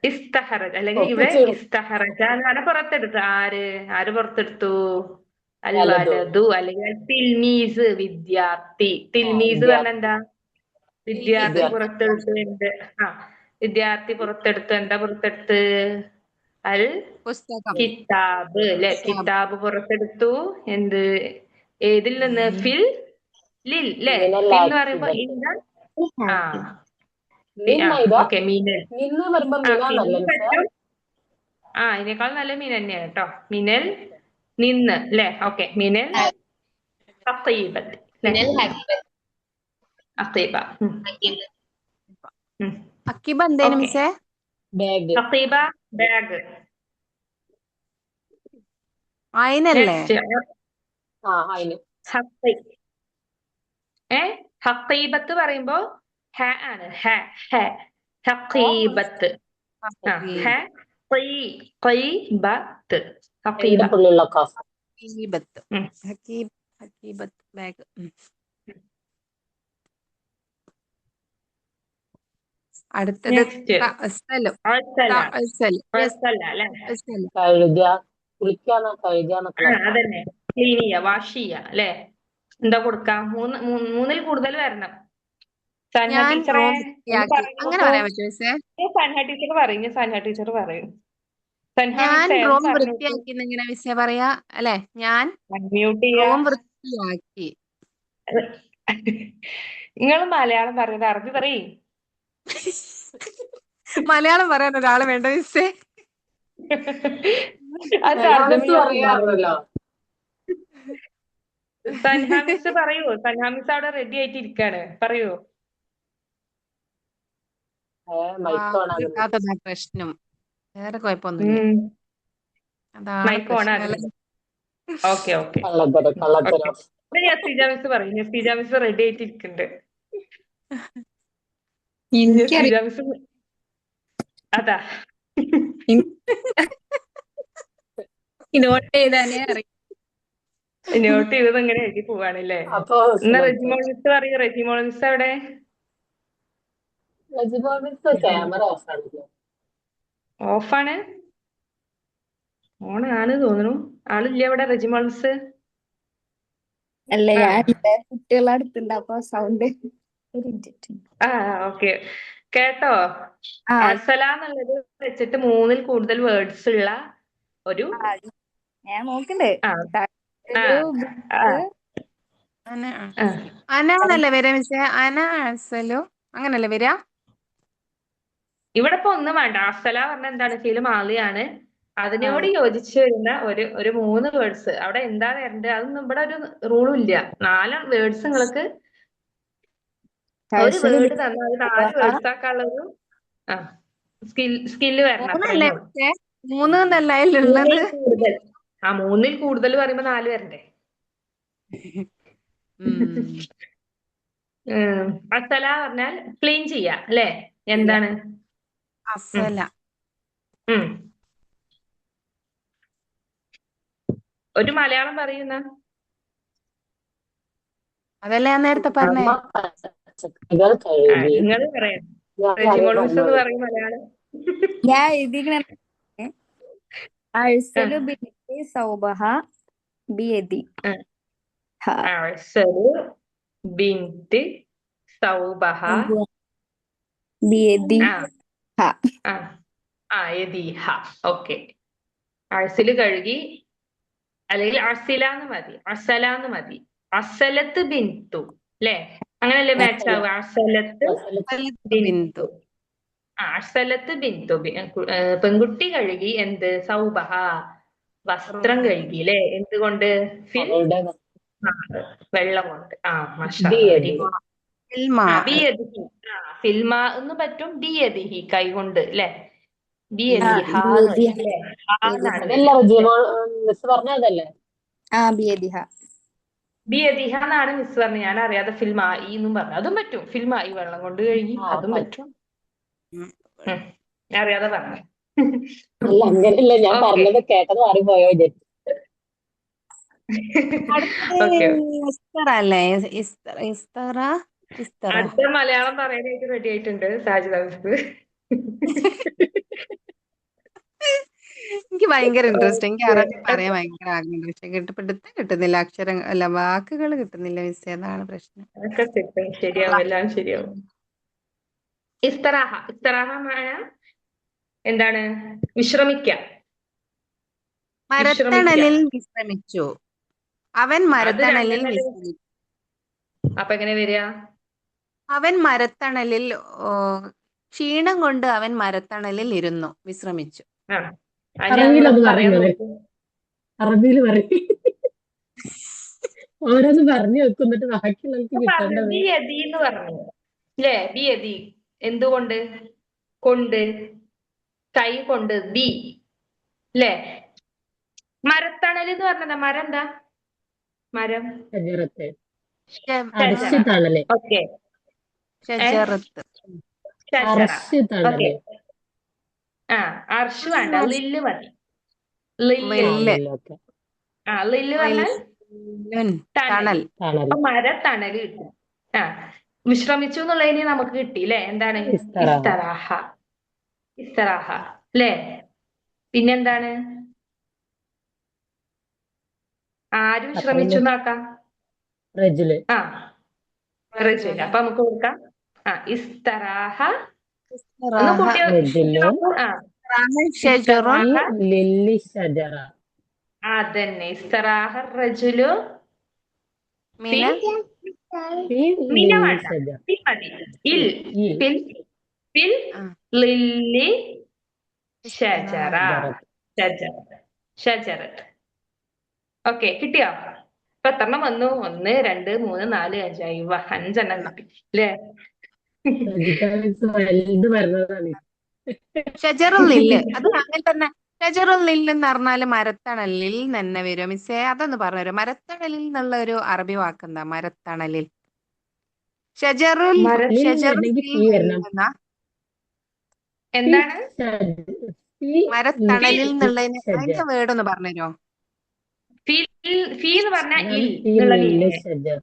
ഇസ്തഖറജ. അല്ലെങ്കിൽ ഇവിടെ ഇസ്തഖറജ എന്ന് പറഞ്ഞാൽ പുറത്തെടുത്തു. ആര് പുറത്തെടുത്തു? അൽ വലതു അല്ലെങ്കിൽ തിൽമീസ് വിദ്യാർത്ഥി. തിൽമീസ് പറഞ്ഞ എന്താ? വിദ്യാർത്ഥി പുറത്തെടുത്തു. എന്ത്? വിദ്യാർത്ഥി പുറത്തെടുത്തു. എന്താ പുറത്തെടുത്ത്? അൽ കിതാബ് അല്ലെ? കിതാബ് പുറത്തെടുത്തു. എന്ത്? ഏതിൽ നിന്ന്? ഫിൽ ലിൽ അല്ലെ? ഫിൽ എന്ന് പറയുമ്പോ ഓക്കെ, മീനൽ. ഇതിനേക്കാൾ നല്ല മീൻ തന്നെയാണ് കേട്ടോ. മിനൽ നിന്ന് അല്ലെ? ഓക്കെ, മിനൽ ഹഖീബത്ത്. ഹഖീബ. ഹഖീബ എന്തേനു മിസ്സേ? ഹഖീബ ബാഗ്. അയിനല്ലേ? ഹഖീബത്ത് പറയുമ്പോ ഹ ആണ്. ഹഖീബത്ത്. ഹഖീബത്ത്. ഹഖീബ. ഹക്കീബത്ത്. ഉം. ഹക്കീബത്ത് ബാഗ്. അടുത്തത് നെക്സ്റ്റ് കഅസലു. അഴ്സല കഅസലു. യെസ്, അഴ്സല അല്ലെ? കഅസലു. കഴുകുക, കഴുകുക ആ അതന്നെ, ക്ലീൻ ചെയ്യുക, വാഷ് ചെയ്യുക അല്ലെ? എന്താ കൊടുക്കാം? മൂന്നിൽ കൂടുതൽ വരണം. സൻഹ ഞാൻ ടീച്ചറെ റൂം ഒന്ന് വൃത്തിയാക്കി. പറഞ്ഞു അങ്ങനെ നോക്കൂ. പറയാൻ പറ്റുമോ മിസ്സേ? സൻഹ ടീച്ചർ പറയും, സൻഹ ടീച്ചർ പറയും. സൻഹ ഞാൻ മിസ്സേ ഒന്ന് റൂം പറഞ്ഞു നോക്കൂ. വൃത്തിയാക്കി എന്നെങ്ങനെ മിസ്സേ പറയാ? അല്ലെ, ഞാൻ മ്യൂട്ട് ചെയ്യാ. റൂം വൃത്തിയാക്കി. നിങ്ങൾ മലയാളം പറയുന്നത് അറബി പറയും. മലയാളം പറയാൻ ഒരാള് വേണ്ട മിസ്സേ. അത് മലയാളം തർജ്ജമ മിസ് ചെയ്യാൻ പറയാറുണ്ടല്ലോ. സൻഹ മിസ് പറയൂ. സൻഹ മിസ് അവിടെ റെഡി ആയിട്ട് ഇരിക്കാണ്, പറയൂ. മൈക്ക് ഓൺ വാക്ക് ആകുന്നു. കിട്ടാത്തതാ പ്രശ്നം, വേറെ കുഴപ്പമൊന്നുമില്ല. അതാണ് മൈക്ക് ഓൺ പ്രശ്നം. ആകുന്നത്. ഓക്കെ ഓക്കെ കള്ളത്തരം. നസീജ മിസ് പറയും. നസീജ മിസ് റെഡി ആയിട്ട് ഇരിക്കുന്നുണ്ട്. എനിക്കറിയാം. നസീജ മിസ് അതാ നോട്ട് ചെയ്താനേ അറിയാം. നോട്ട് ചെയ്തത് ഇങ്ങനെ എഴുതി പോവാണല്ലേ? അപ്പൊ എന്നാ റെജിമോൾ മിസ് പറയൂ. റെജിമോൾ മിസ് എവിടെ? ക്യാമറ ഓഫ് ആണല്ലോ. ഓഫാണ്? ഓൺ ആണ് തോന്നുന്നു. ആളില്ല ഇവിടെ റെജിമോൾ മിസ്. അല്ല, ആ ഞാൻ കുട്ടികളെ അടുത്തുണ്ട്, അപ്പൊ സൗണ്ട്. ഒരു മിനിറ്റ്. ആ ഓക്കെ, കേട്ടോ? ആ അർസല എന്നുള്ളത് വെച്ചിട്ട് മൂന്നിൽ കൂടുതൽ വേർഡ്സ് ഉള്ള ഒരു ആ, ഞാൻ നോക്കണ്ട്. ആ ആ ആ ആ അനാന്നല്ലേ വരാ മിസ്സേ? അന അസലു അങ്ങനല്ലേ വരാ? ഇവിടെ ഇപ്പൊ ഒന്നും വേണ്ട. അർസല പറഞ്ഞ എന്താണ്? ഫീല് മാളിയാണ്. അതിനോട് യോജിച്ച് വരുന്ന ഒരു മൂന്ന് വേർഡ്സ് അവിടെ എന്താ വരണ്ടത്? അതൊന്നും ഇവിടെ ഒരു റൂളും ഇല്ല. 4 വേർഡ്സ് നിങ്ങൾക്ക് ഒരു വേർഡ് തന്നാൽ അത് 4 വേർഡ്സ് ആക്കാനുള്ള ഒരു ആ സ്കില്ല് വരണം. മൂന്നല്ലേ അത്രയേ ഉള്ളൂ. മിസ്സേ? 3 എന്നല്ല അതിലുള്ളത്. മൂന്നിൽ കൂടുതൽ. ആ മൂന്നിൽ കൂടുതൽ പറയുമ്പോ 4 വരണ്ടേ? അസല പറഞ്ഞാൽ ക്ലീൻ ചെയ്യാ അല്ലെ? എന്താണ്? അസല. ഉം. ഒരു മലയാളം പറയുന്ന അതല്ലേ ഞാൻ നേരത്തെ പറഞ്ഞേ. പച്ചക്കറികൾ കഴുകി. നിങ്ങൾ പറയാം. ഞാൻ റെജിമോൾ മിസ് എന്ന് പറഞ്ഞോളൂ. പറയും മലയാളം. ഞാൻ എഴുതിക്കണ അഴ്സലു ബിൻതി സൗബഹ ബിയദി. അഴ്സലു ബിൻതി സൗബഹ ബിയദി. യദിഹ. ഓക്കെ. അഴ്സല് കഴുകി, അല്ലെങ്കിൽ അർസിലാന്ന് മതി, അസലാന്ന് മതി. അസലത്ത് ബിന്തു അല്ലെ? അങ്ങനല്ലേ മാച്ച് ആവുക? അസലത്ത് ബിന്തു. അസലത്ത് ബിന്തു. പെൺകുട്ടി കഴുകി എന്ത്? സൗബഹ, വസ്ത്രം കഴുകി അല്ലെ? എന്തുകൊണ്ട്? വെള്ളം കൊണ്ട്. മാഷാ വെരി ഗുഡ്. ഫിൽമ എന്ന് പറ്റും. ബിയദിഹി കൈ കൊണ്ട് അല്ലെ? മിസ് പറഞ്ഞതല്ലേ? ബിയദിഹ. ബിയദിഹ എന്നാണ് മിസ് പറഞ്ഞു. ഞാൻ അറിയാതെ ഫിൽമ ഈ എന്നും പറഞ്ഞു. അതും പറ്റും. ഫിൽമ ഈ വെള്ളം കൊണ്ട് കഴുകി, അതും പറ്റും. ഞാൻ അറിയാതെ പറഞ്ഞു. അല്ല അങ്ങനെയല്ല, ഞാൻ പറഞ്ഞത് കേട്ടത് അറിപോയോ? അടുത്ത മലയാളം പറയാനായിട്ട് റെഡി ആയിട്ടുണ്ട് സാജിദ മിസ്. എനിക്ക് ഭയങ്കര ഇൻട്രസ്റ്റ്. എനിക്ക് അറബി പറയാൻ ഭയങ്കര ആഗ്രഹമുണ്ട്. പക്ഷെ കിട്ടുന്നില്ല. അക്ഷരങ്ങൾ അല്ല, വാക്കുകൾ കിട്ടുന്നില്ല മിസ്. അതാണ് പ്രശ്നം. അതൊക്കെ കിട്ടും, ശരിയാവും, എല്ലാം ശരിയാവും. ഇസ്തറാഹ. ഇസ്തറാഹ എന്താണ്? വിശ്രമിക്കാം. മരത്തണലിൽ വിശ്രമിച്ചു. അവൻ മരത്തണലിൽ വിശ്രമിച്ചു. അപ്പൊ എങ്ങനെ വരിക? അവൻ മരത്തണലിൽ, ക്ഷീണം കൊണ്ട് അവൻ മരത്തണലിൽ ഇരുന്നു, വിശ്രമിച്ചു. അറബിയിൽ ഓരോന്ന് പറഞ്ഞു വെക്കുന്നിട്ട് ബാക്കിയുള്ളവർക്ക് കിട്ടേണ്ടത്. ബിയദി പറഞ്ഞു അല്ലേ? ബിയദി എന്തുകൊണ്ട്? കൊണ്ട്, കൈ കൊണ്ട്. ദി അല്ലേ? മരത്തണൽ എന്ന് പറഞ്ഞതാ. മരം എന്താ? മരം ഓക്കെ. അർഷ് വേണ്ട, ലില്ല് മതി. ലില്ല് പറഞ്ഞാൽ തണൽ. തണൽ. തണൽ. അപ്പൊ മരത്തണല് കിട്ടും. വിശ്രമിച്ചു എന്നുള്ളതിന് നമുക്ക് കിട്ടി അല്ലെ? എന്താണ്? ഇസ്തറാഹ. ഇസ്തറാഹ. ഇസ്തറാഹ അല്ലേ? പിന്നെന്താണ്? ആര് വിശ്രമിച്ചു എന്നാക്കാം? റജുല്. റജുൽ. അപ്പൊ നമുക്ക് കൊടുക്കാം ഇസ്തറാഹ. ഒന്ന് ഇസ്തറാഹ കൂട്ടി റജുലുൻ ഷജറുൻ ഇസ്തറാഹ. ലില്ലി ഷജറ. അതന്നെ, ഇസ്തറാഹ റജുലു മിന മിന ലില്ലി വേണ്ട, ഷജറ. ഫിൽ മതി. ഇൽ ഇൽ ഫിൽ ഫിൽ ലില്ലി ഷജറ. ഇസ്തറാഹ. ഷജറത്ത്. ഷജറത്ത്. ഓക്കെ, കിട്ടിയോ? ഇപ്പൊ എത്രണ്ണം വന്നു? 1 2 3 4 5 5 കിട്ടി അല്ലേ? വലുത് പറഞ്ഞതാണ്. ഷജറുൽ ലില്ല് അത് അങ്ങനെ തന്നെ. ഷജറുൽ ലില്ല് എന്ന് പറഞ്ഞാല് മരത്തണലിൽ തന്നെ വരും. മിസ്സേ അതൊന്ന് പറഞ്ഞുതരും. മരത്തണലിൽ എന്നുള്ള ഒരു അറബി വാക്കെന്താ? മരത്തണലിൽ ഷജറുൽ മരത്തിൽ ഷജറുൽ അല്ലെങ്കിൽ ഫീ വരണം. എന്നാ എന്താണ്? മരത്തണലിൽ എന്നുള്ളതിന് ഷജറ. അതിന്റെ വേർഡ് ഒന്ന് പറഞ്ഞുതരോ? ഫീ എന്ന് പറഞ്ഞാൽ അതാണ് ഇൽ ഫീ എന്നുള്ള ലില്ലി മീനിങ്. ഷജറ.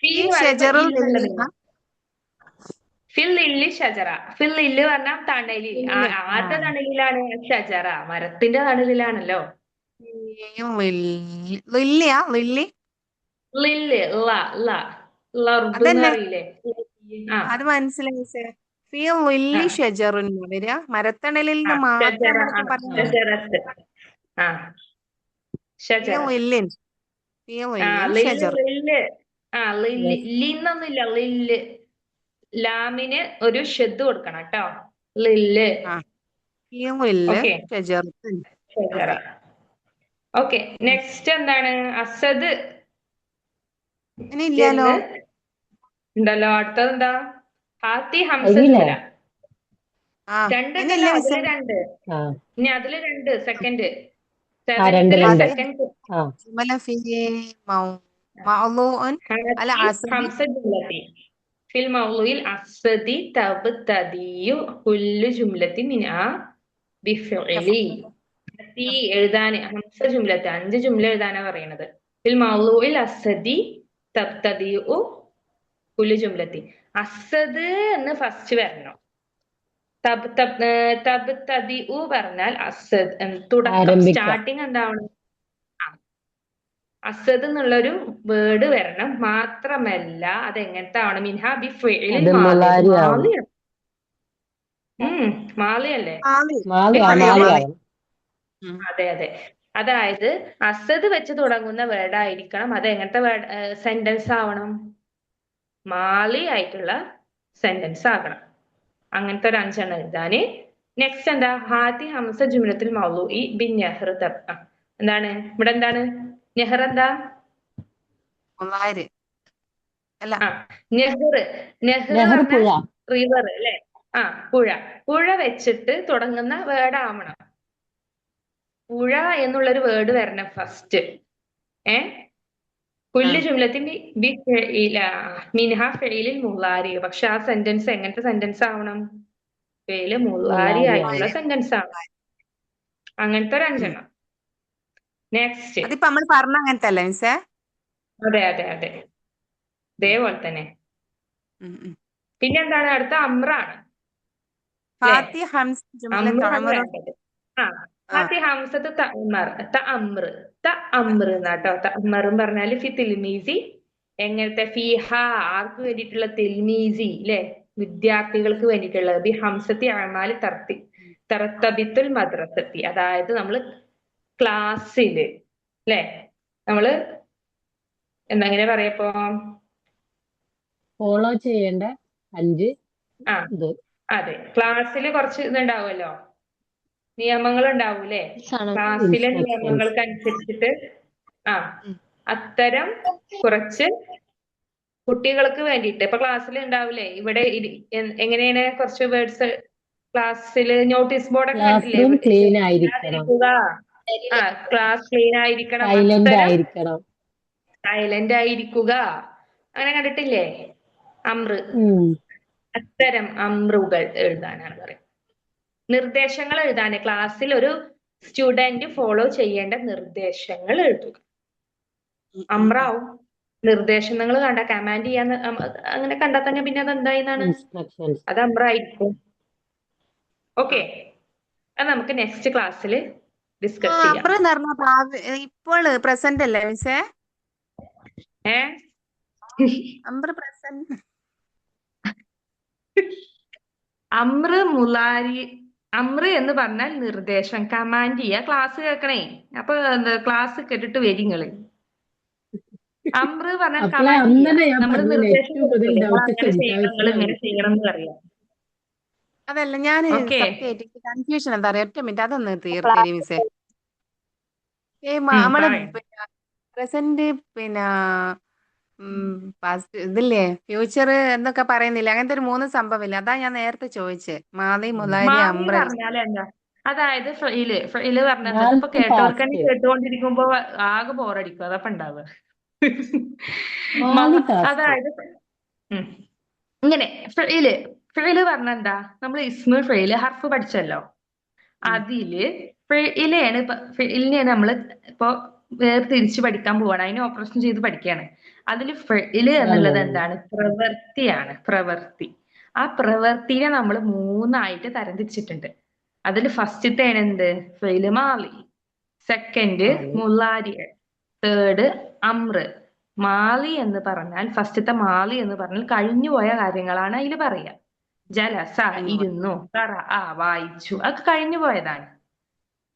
ഫീ ഈ എന്ന് പറയുമ്പോ ഷജറുൽ ഇൽ എന്നുള്ള ലില്ല് മീനിങ്. ഫിൽ ഇല്ലി ഷജറ. ഫിൽ ഇല്ല് പറഞ്ഞാൽ തണലിൽ. ആരുടെ തണലിലാണ്? ഷജറ, മരത്തിന്റെ തണലിലാണല്ലോ. ലില്ലിയാ ലില്ലി ലില്ല് ലർബ് എന്ന് അതന്നെ അറിയില്ലേ? അത് മനസ്സിലായി മിസ്സേ. ഫീ ലില്ലി ഷജറുൻ വരിക. മരത്തണലിൽ നിന്ന് മാത്രം ഷജറ. നമ്മളിപ്പോ പറഞ്ഞു. ഷജറത്ത്. ഫീ ഷജറ. ലില്ലിൻ ഫീ ലില്ലിൻ ഷജർ. ലിന്നൊന്നുമില്ല. ലില്ല്. ലാമിന് ഒരു ഷെദ് കൊടുക്കണം കേട്ടോ. ലില്ല്. ഫീ ലില്ല് ഓക്കെ. ഷജറത്തുൻ. ഷജറ. ഓക്കെ, നെക്സ്റ്റ് എന്താണ്? അസദ് ഇനി ഇല്ലാലോ. ഉണ്ടല്ലോ. അടുത്തത് എന്താ? ഹാത്തി ഹംസ അതില്ലേ? ജുംല. ഇനി രണ്ടുണ്ടല്ലോ, ഇല്ല അതില് മിസ്സേ. 2. ഇനി അതില് 2 സെക്കൻഡ്. രണ്ട്. സെക്കൻഡ്. ജുമല ഫീ മൗളൂഉൻ അല അസദി ഹംസ ജുംലത്തി ഫിൽ മൗളൂഇൽ അസദി തബ്തദിയു കുല്ലു ജുംലത്തി മിൻആ ബിഫിഇലി. എഴുതാന് ഹംസ ജുംലത്ത് 5 ജുംല എഴുതാനാ പറയണത്. ഫിൽ മൗളൂഇൽ അസദി തബ്തദിയു കുല്ലു ജുംലത്തി. അസദ് എന്ന് ഫസ്റ്റ് വരണം. തബ്തദിഉ പറഞ്ഞാൽ അസദ് തുടക്കം, ആരംഭിക്കുക. സ്റ്റാർട്ടിങ് എന്താവണം? അസദ് എന്നുള്ളൊരു വേർഡ് വരണം. മാത്രമല്ല അതെങ്ങനത്തെ ആവണം? മിൻഹ ബിഫിഇലിൻ അത് മാദി. അത് മുളാരിയാവും. മാദിയാണ്. മാലിയല്ലേ? മാലിയാവും. അതെ. അതായത് അസദ് വെച്ച് തുടങ്ങുന്ന വേർഡ് ആയിരിക്കണം. അത് എങ്ങനത്തെ സെന്റൻസ് ആവണം? മാലി ആയിട്ടുള്ള സെന്റൻസ് ആകണം. അങ്ങനത്തെ ഒരു 5 എണ്ണം എഴുതാന്. നെക്സ്റ്റ് എന്താ? ഹാത്തി ഹംസ ജുംലത്തുൽ മൗളൂഇ ബിൻ നെഹ്ർ. എന്താണ് ഇവിടെ? എന്താണ് നെഹ്ർ? എന്താ അല്ല നെഹ്ർ പുഴ. റിവർ അല്ലെ? പുഴ. പുഴ വെച്ചിട്ട് തുടങ്ങുന്ന വേർഡ് ആവണം. പുഴ എന്നുള്ളൊരു വേർഡ് വരണം ഫസ്റ്റ്. കുല്ലു ജുംലത്തിൻ മിൻഹ ഫിഇലിൽ മുളാരി. പക്ഷെ ആ സെന്റൻസ് എങ്ങനത്തെ സെന്റൻസ് ആവണം? ഫിഇൽ മുളാരി ആയിട്ടുള്ള സെന്റൻസ് ആവണം. അങ്ങനത്തെ ഒരു 5 എണ്ണം. നെക്സ്റ്റ്. അതിപ്പോ നമ്മൾ പറഞ്ഞ അങ്ങനത്തെ അല്ലേ മിസ്സേ? അതെ. ഇതേപോലെ തന്നെ. പിന്നെന്താണ്? അടുത്ത അമ്രാണ്. ഫാത്തി ഹംസ ജുംലത്ത് അമ്രാണ് ഉമറു. വേണ്ടത്. ഹാത്തി ഹംസത്ത് തഅമ്ർ എന്നാട്ടോ. തഅമ്റും പറഞ്ഞാല് ഫി തിൽമീസി. എങ്ങനത്തെ? ഫിഹ ആർക്ക് വേണ്ടിയിട്ടുള്ള? തിൽമീസി അല്ലെ? വിദ്യാർത്ഥികൾക്ക് വേണ്ടിയിട്ടുള്ളത്. ബി ഹംസത്തി അമാലി തറത്തബിത്തുൽ മദ്രസത്തി. അതായത് നമ്മള് ക്ലാസ്സില് അല്ലെ? നമ്മള് എങ്ങനെ പറയപ്പോ? ഫോളോ ചെയ്യേണ്ട 5 അതെ, ക്ലാസ്സിൽ കുറച്ച് ഇതുണ്ടാവുമല്ലോ, നിയമങ്ങൾ ഉണ്ടാവൂലേ? ക്ലാസ്സിലെ നിയമങ്ങൾക്ക് അനുസരിച്ചിട്ട് അത്തരം കുറച്ച് കുട്ടികൾക്ക് വേണ്ടിയിട്ട് ഇപ്പൊ ക്ലാസ്സിൽ ഉണ്ടാവൂലേ? ഇവിടെ എങ്ങനെയാണ് കുറച്ച് വേർഡ്സ് ക്ലാസ്സിൽ നോട്ടീസ് ബോർഡൊക്കെ കണ്ടില്ലേ? ക്ലീൻ ആയിരിക്കണം. ക്ലാസ് ക്ലീൻ ആയിരിക്കണം. സൈലന്റ് ആയിരിക്കുക. അങ്ങനെ കണ്ടിട്ടില്ലേ? അത്തരം അമ്രുകൾ എഴുതാനാണ് പറയുന്നത്. നിർദ്ദേശങ്ങൾ എഴുതാന്. ക്ലാസ്സിൽ ഒരു സ്റ്റുഡന്റ് ഫോളോ ചെയ്യേണ്ട നിർദ്ദേശങ്ങൾ എഴുതുക. അമ്രാവും. നിർദ്ദേശങ്ങൾ കണ്ട കമാൻഡ് ചെയ്യാന്ന് അങ്ങനെ കണ്ടാൽ തന്നെ പിന്നെ അത് എന്തായിന്നാണ്? ഇൻസ്ട്രക്ഷൻസ്. അത് അമ്രായിരിക്കും. ഓക്കെ, അത് നമുക്ക് നെക്സ്റ്റ് ക്ലാസ്സിൽ ഡിസ്കസ് ചെയ്യാം. അമ്ര എന്ന് പറഞ്ഞ ഭാവി ഇപ്പോൾ പ്രസന്റ് അല്ലേ മിസ്സേ? ഏ അമ്ര പ്രസന്റ്. അമ്ര മുലാരി. അമ്ര എന്ന് പറഞ്ഞാൽ നിർദ്ദേശം, കമാൻഡ് ചെയ്യുക. ക്ലാസ് കേൾക്കണേ, അപ്പൊ ക്ലാസ് കേട്ടിട്ട് വരിങ്ങള്. അമ്ര പറഞ്ഞാൽ അപ്പളെ കമാൻഡ് അന്നനെ ചെയ്യുക. ഞാൻ നമ്മള് പറഞ്ഞില്ലേ നിർദ്ദേശം ഏറ്റവും കൂടുതൽ കൊടുക്കില്ലേ, നിങ്ങൾ ഡൗട്ട് അങ്ങനെ ചെയ്യണം, നിങ്ങൾ ഇങ്ങനെ ചെയ്യണം എന്ന് അറിയാം. അതല്ല, ഞാൻ ഓക്കെ, സത്യമായിട്ട് കൺഫ്യൂഷൻ എന്താ പറയാ, ഒറ്റ മിനിറ്റ് അതൊന്ന് തീർത്തേരി മിസ്സേ. നമ്മള് പറയാം. പിന്നെ പ്രസന്റ് പിന്നെ പാസ്റ്റ് ഇതില്ലേ, ഫ്യൂച്ചർ എന്നൊക്കെ പറയുന്നില്ല, അങ്ങനത്തെ ഒരു 3 സംഭവമില്ല. അതാ ഞാൻ നേരത്തെ ചോദിച്ചേ. മാതി മുലാരി മാറി അമ്ര. പറഞ്ഞാൽ എന്താ? അതായത് ഫ്രയില് പറഞ്ഞാൽ ഇപ്പൊ മാൽക്ക് കേട്ടവർക്ക് തന്നെ പാസ്റ്റ്. കേട്ടുകൊണ്ടിരിക്കുമ്പോ ആകെ ബോറടിക്കും. അതപ്പൊ ഉണ്ടാവുക. മാലി പാസ്റ്റ്. അതായത് ഉം. ഇങ്ങനെ ഫെയില് പറഞ്ഞ എന്താ? നമ്മൾ ഇസ്മ ഫെയില് ഹർഫ് പഠിച്ചല്ലോ. അതില് ഫെയിലിനെയാണ് നമ്മള് ഇപ്പൊ വേർതിരിച്ച് പഠിക്കാൻ പോവാണ്. അതിന് ഓപ്പറേഷൻ ചെയ്ത് പഠിക്കുകയാണ്. അതില് ഫെയില് എന്നുള്ളത് എന്താണ്? പ്രവൃത്തിയാണ്. പ്രവൃത്തി. ആ പ്രവൃത്തിനെ നമ്മൾ 3ആയിട്ട് തരംതിരിച്ചിട്ടുണ്ട്. അതിൽ ഫസ്റ്റത്തെ ആണ് എന്ത്? ഫെയില് മാലി. സെക്കൻഡ് മാലി. മുലാരി. തേർഡ് അമ്ര്. മാലി എന്ന് പറഞ്ഞാൽ ഫസ്റ്റത്തെ മാലി എന്ന് പറഞ്ഞാൽ കഴിഞ്ഞുപോയ കാര്യങ്ങളാണ് അതിൽ പറയാ. ജലസ ഇരുന്നു, കറ വായിച്ചു, അതൊക്കെ കഴിഞ്ഞു പോയതാണ്.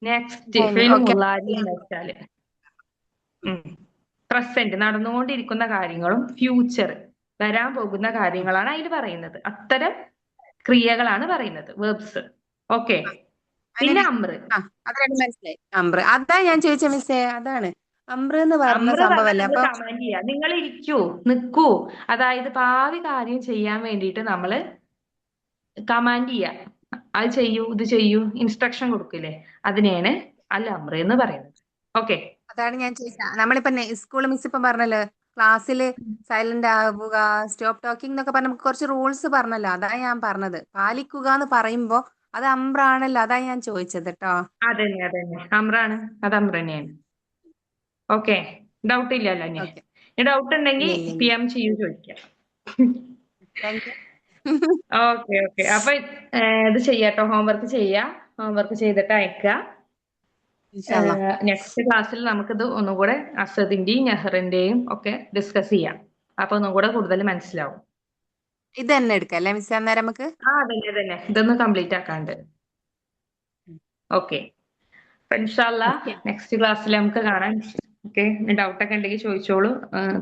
Next fail okay. മുലാരി എന്ന് വെച്ചാല് പ്രസന്റ് നടന്നുകൊണ്ടിരിക്കുന്ന കാര്യങ്ങളും ഫ്യൂച്ചർ വരാൻ പോകുന്ന കാര്യങ്ങളാണ് അതിൽ പറയുന്നത്. അത്തരം ക്രിയകളാണ് പറയുന്നത്, വേർബ്സ്. ഓക്കെ, പിന്നെ അമ്ര്. അതാണ് മനസ്സിലായി. അമ്ര അതാ ഞാൻ ചോദിച്ച മിസ്സേ, അതാണ് അമ്ര എന്ന് പറഞ്ഞ അമ്ര പറഞ്ഞാൽ സംഭവല്ലേ. നമ്മൾ അപ്പൊ കമാൻഡ് ചെയ്യാ. നിങ്ങൾ ഇരിക്കൂ, നിൽക്കൂ. അതായത് ഭാവി കാര്യം ചെയ്യാൻ വേണ്ടിയിട്ട് നമ്മള് കമാൻഡ് ചെയ്യാ. അത് ചെയ്യൂ, ഇത് ചെയ്യൂ, ഇൻസ്ട്രക്ഷൻ കൊടുക്കില്ലേ, അതിനെയാണ് അൽ അമ്ര എന്ന് പറയുന്നത്. ഓക്കെ, അതാണ് ഞാൻ ചോദിച്ചത്. നമ്മളിപ്പോ സ്കൂൾ മിസ് ഇപ്പം പറഞ്ഞല്ലോ, ക്ലാസ്സിൽ സൈലന്റ് ആവുക, സ്റ്റോപ്പ് ടോക്കിംഗ് എന്നൊക്കെ പറഞ്ഞ നമുക്ക് കുറച്ച് റൂൾസ് പറഞ്ഞല്ലോ. അതാ ഞാൻ പറഞ്ഞത്. പാലിക്കുക എന്ന് പറയുമ്പോ അത് അമ്രാണല്ലോ. അതാ ഞാൻ ചോദിച്ചത് കേട്ടോ. അതന്നെ അതന്നെ അമ്രാണ്. അത് അമ്ര തന്നെയാണ്. ഓക്കെ, ഡൗട്ട് ഇല്ലല്ലോ? ഇനി ഓക്കെ, ഡൗട്ട് ഉണ്ടെങ്കിൽ ഇല്ല. PM ചെയ്യൂ, ചോദിക്കാം. Thank you. ഓക്കെ ഓക്കെ, അപ്പൊ ഇത് ചെയ്യാട്ടോ, ഹോംവർക്ക് ചെയ്യാ. ഹോംവർക്ക് ചെയ്തിട്ട് അയക്കുക. ഇൻഷാല്ലാ. നെക്സ്റ്റ് ക്ലാസ്സിൽ നമുക്കിത് ഒന്നുകൂടെ അസദിന്റെയും നെഹറിന്റെയും ഒക്കെ ഡിസ്കസ് ചെയ്യാം. അപ്പൊ ഒന്നുകൂടെ കൂടുതൽ മനസ്സിലാവും. ഇത് തന്നെ എടുക്കാം അല്ലേ മിസ്? അന്നേരം നമുക്ക് അതന്നെ തന്നെ, ഇതൊന്ന് കംപ്ലീറ്റ് ആക്കാണ്ട്. ഓക്കെ, ഇൻഷാല്ലാ നെക്സ്റ്റ് ക്ലാസ്സിൽ നമുക്ക് കാണാം. ഓക്കെ, ഡൗട്ട് ഒക്കെ ഉണ്ടെങ്കിൽ ചോദിച്ചോളൂ.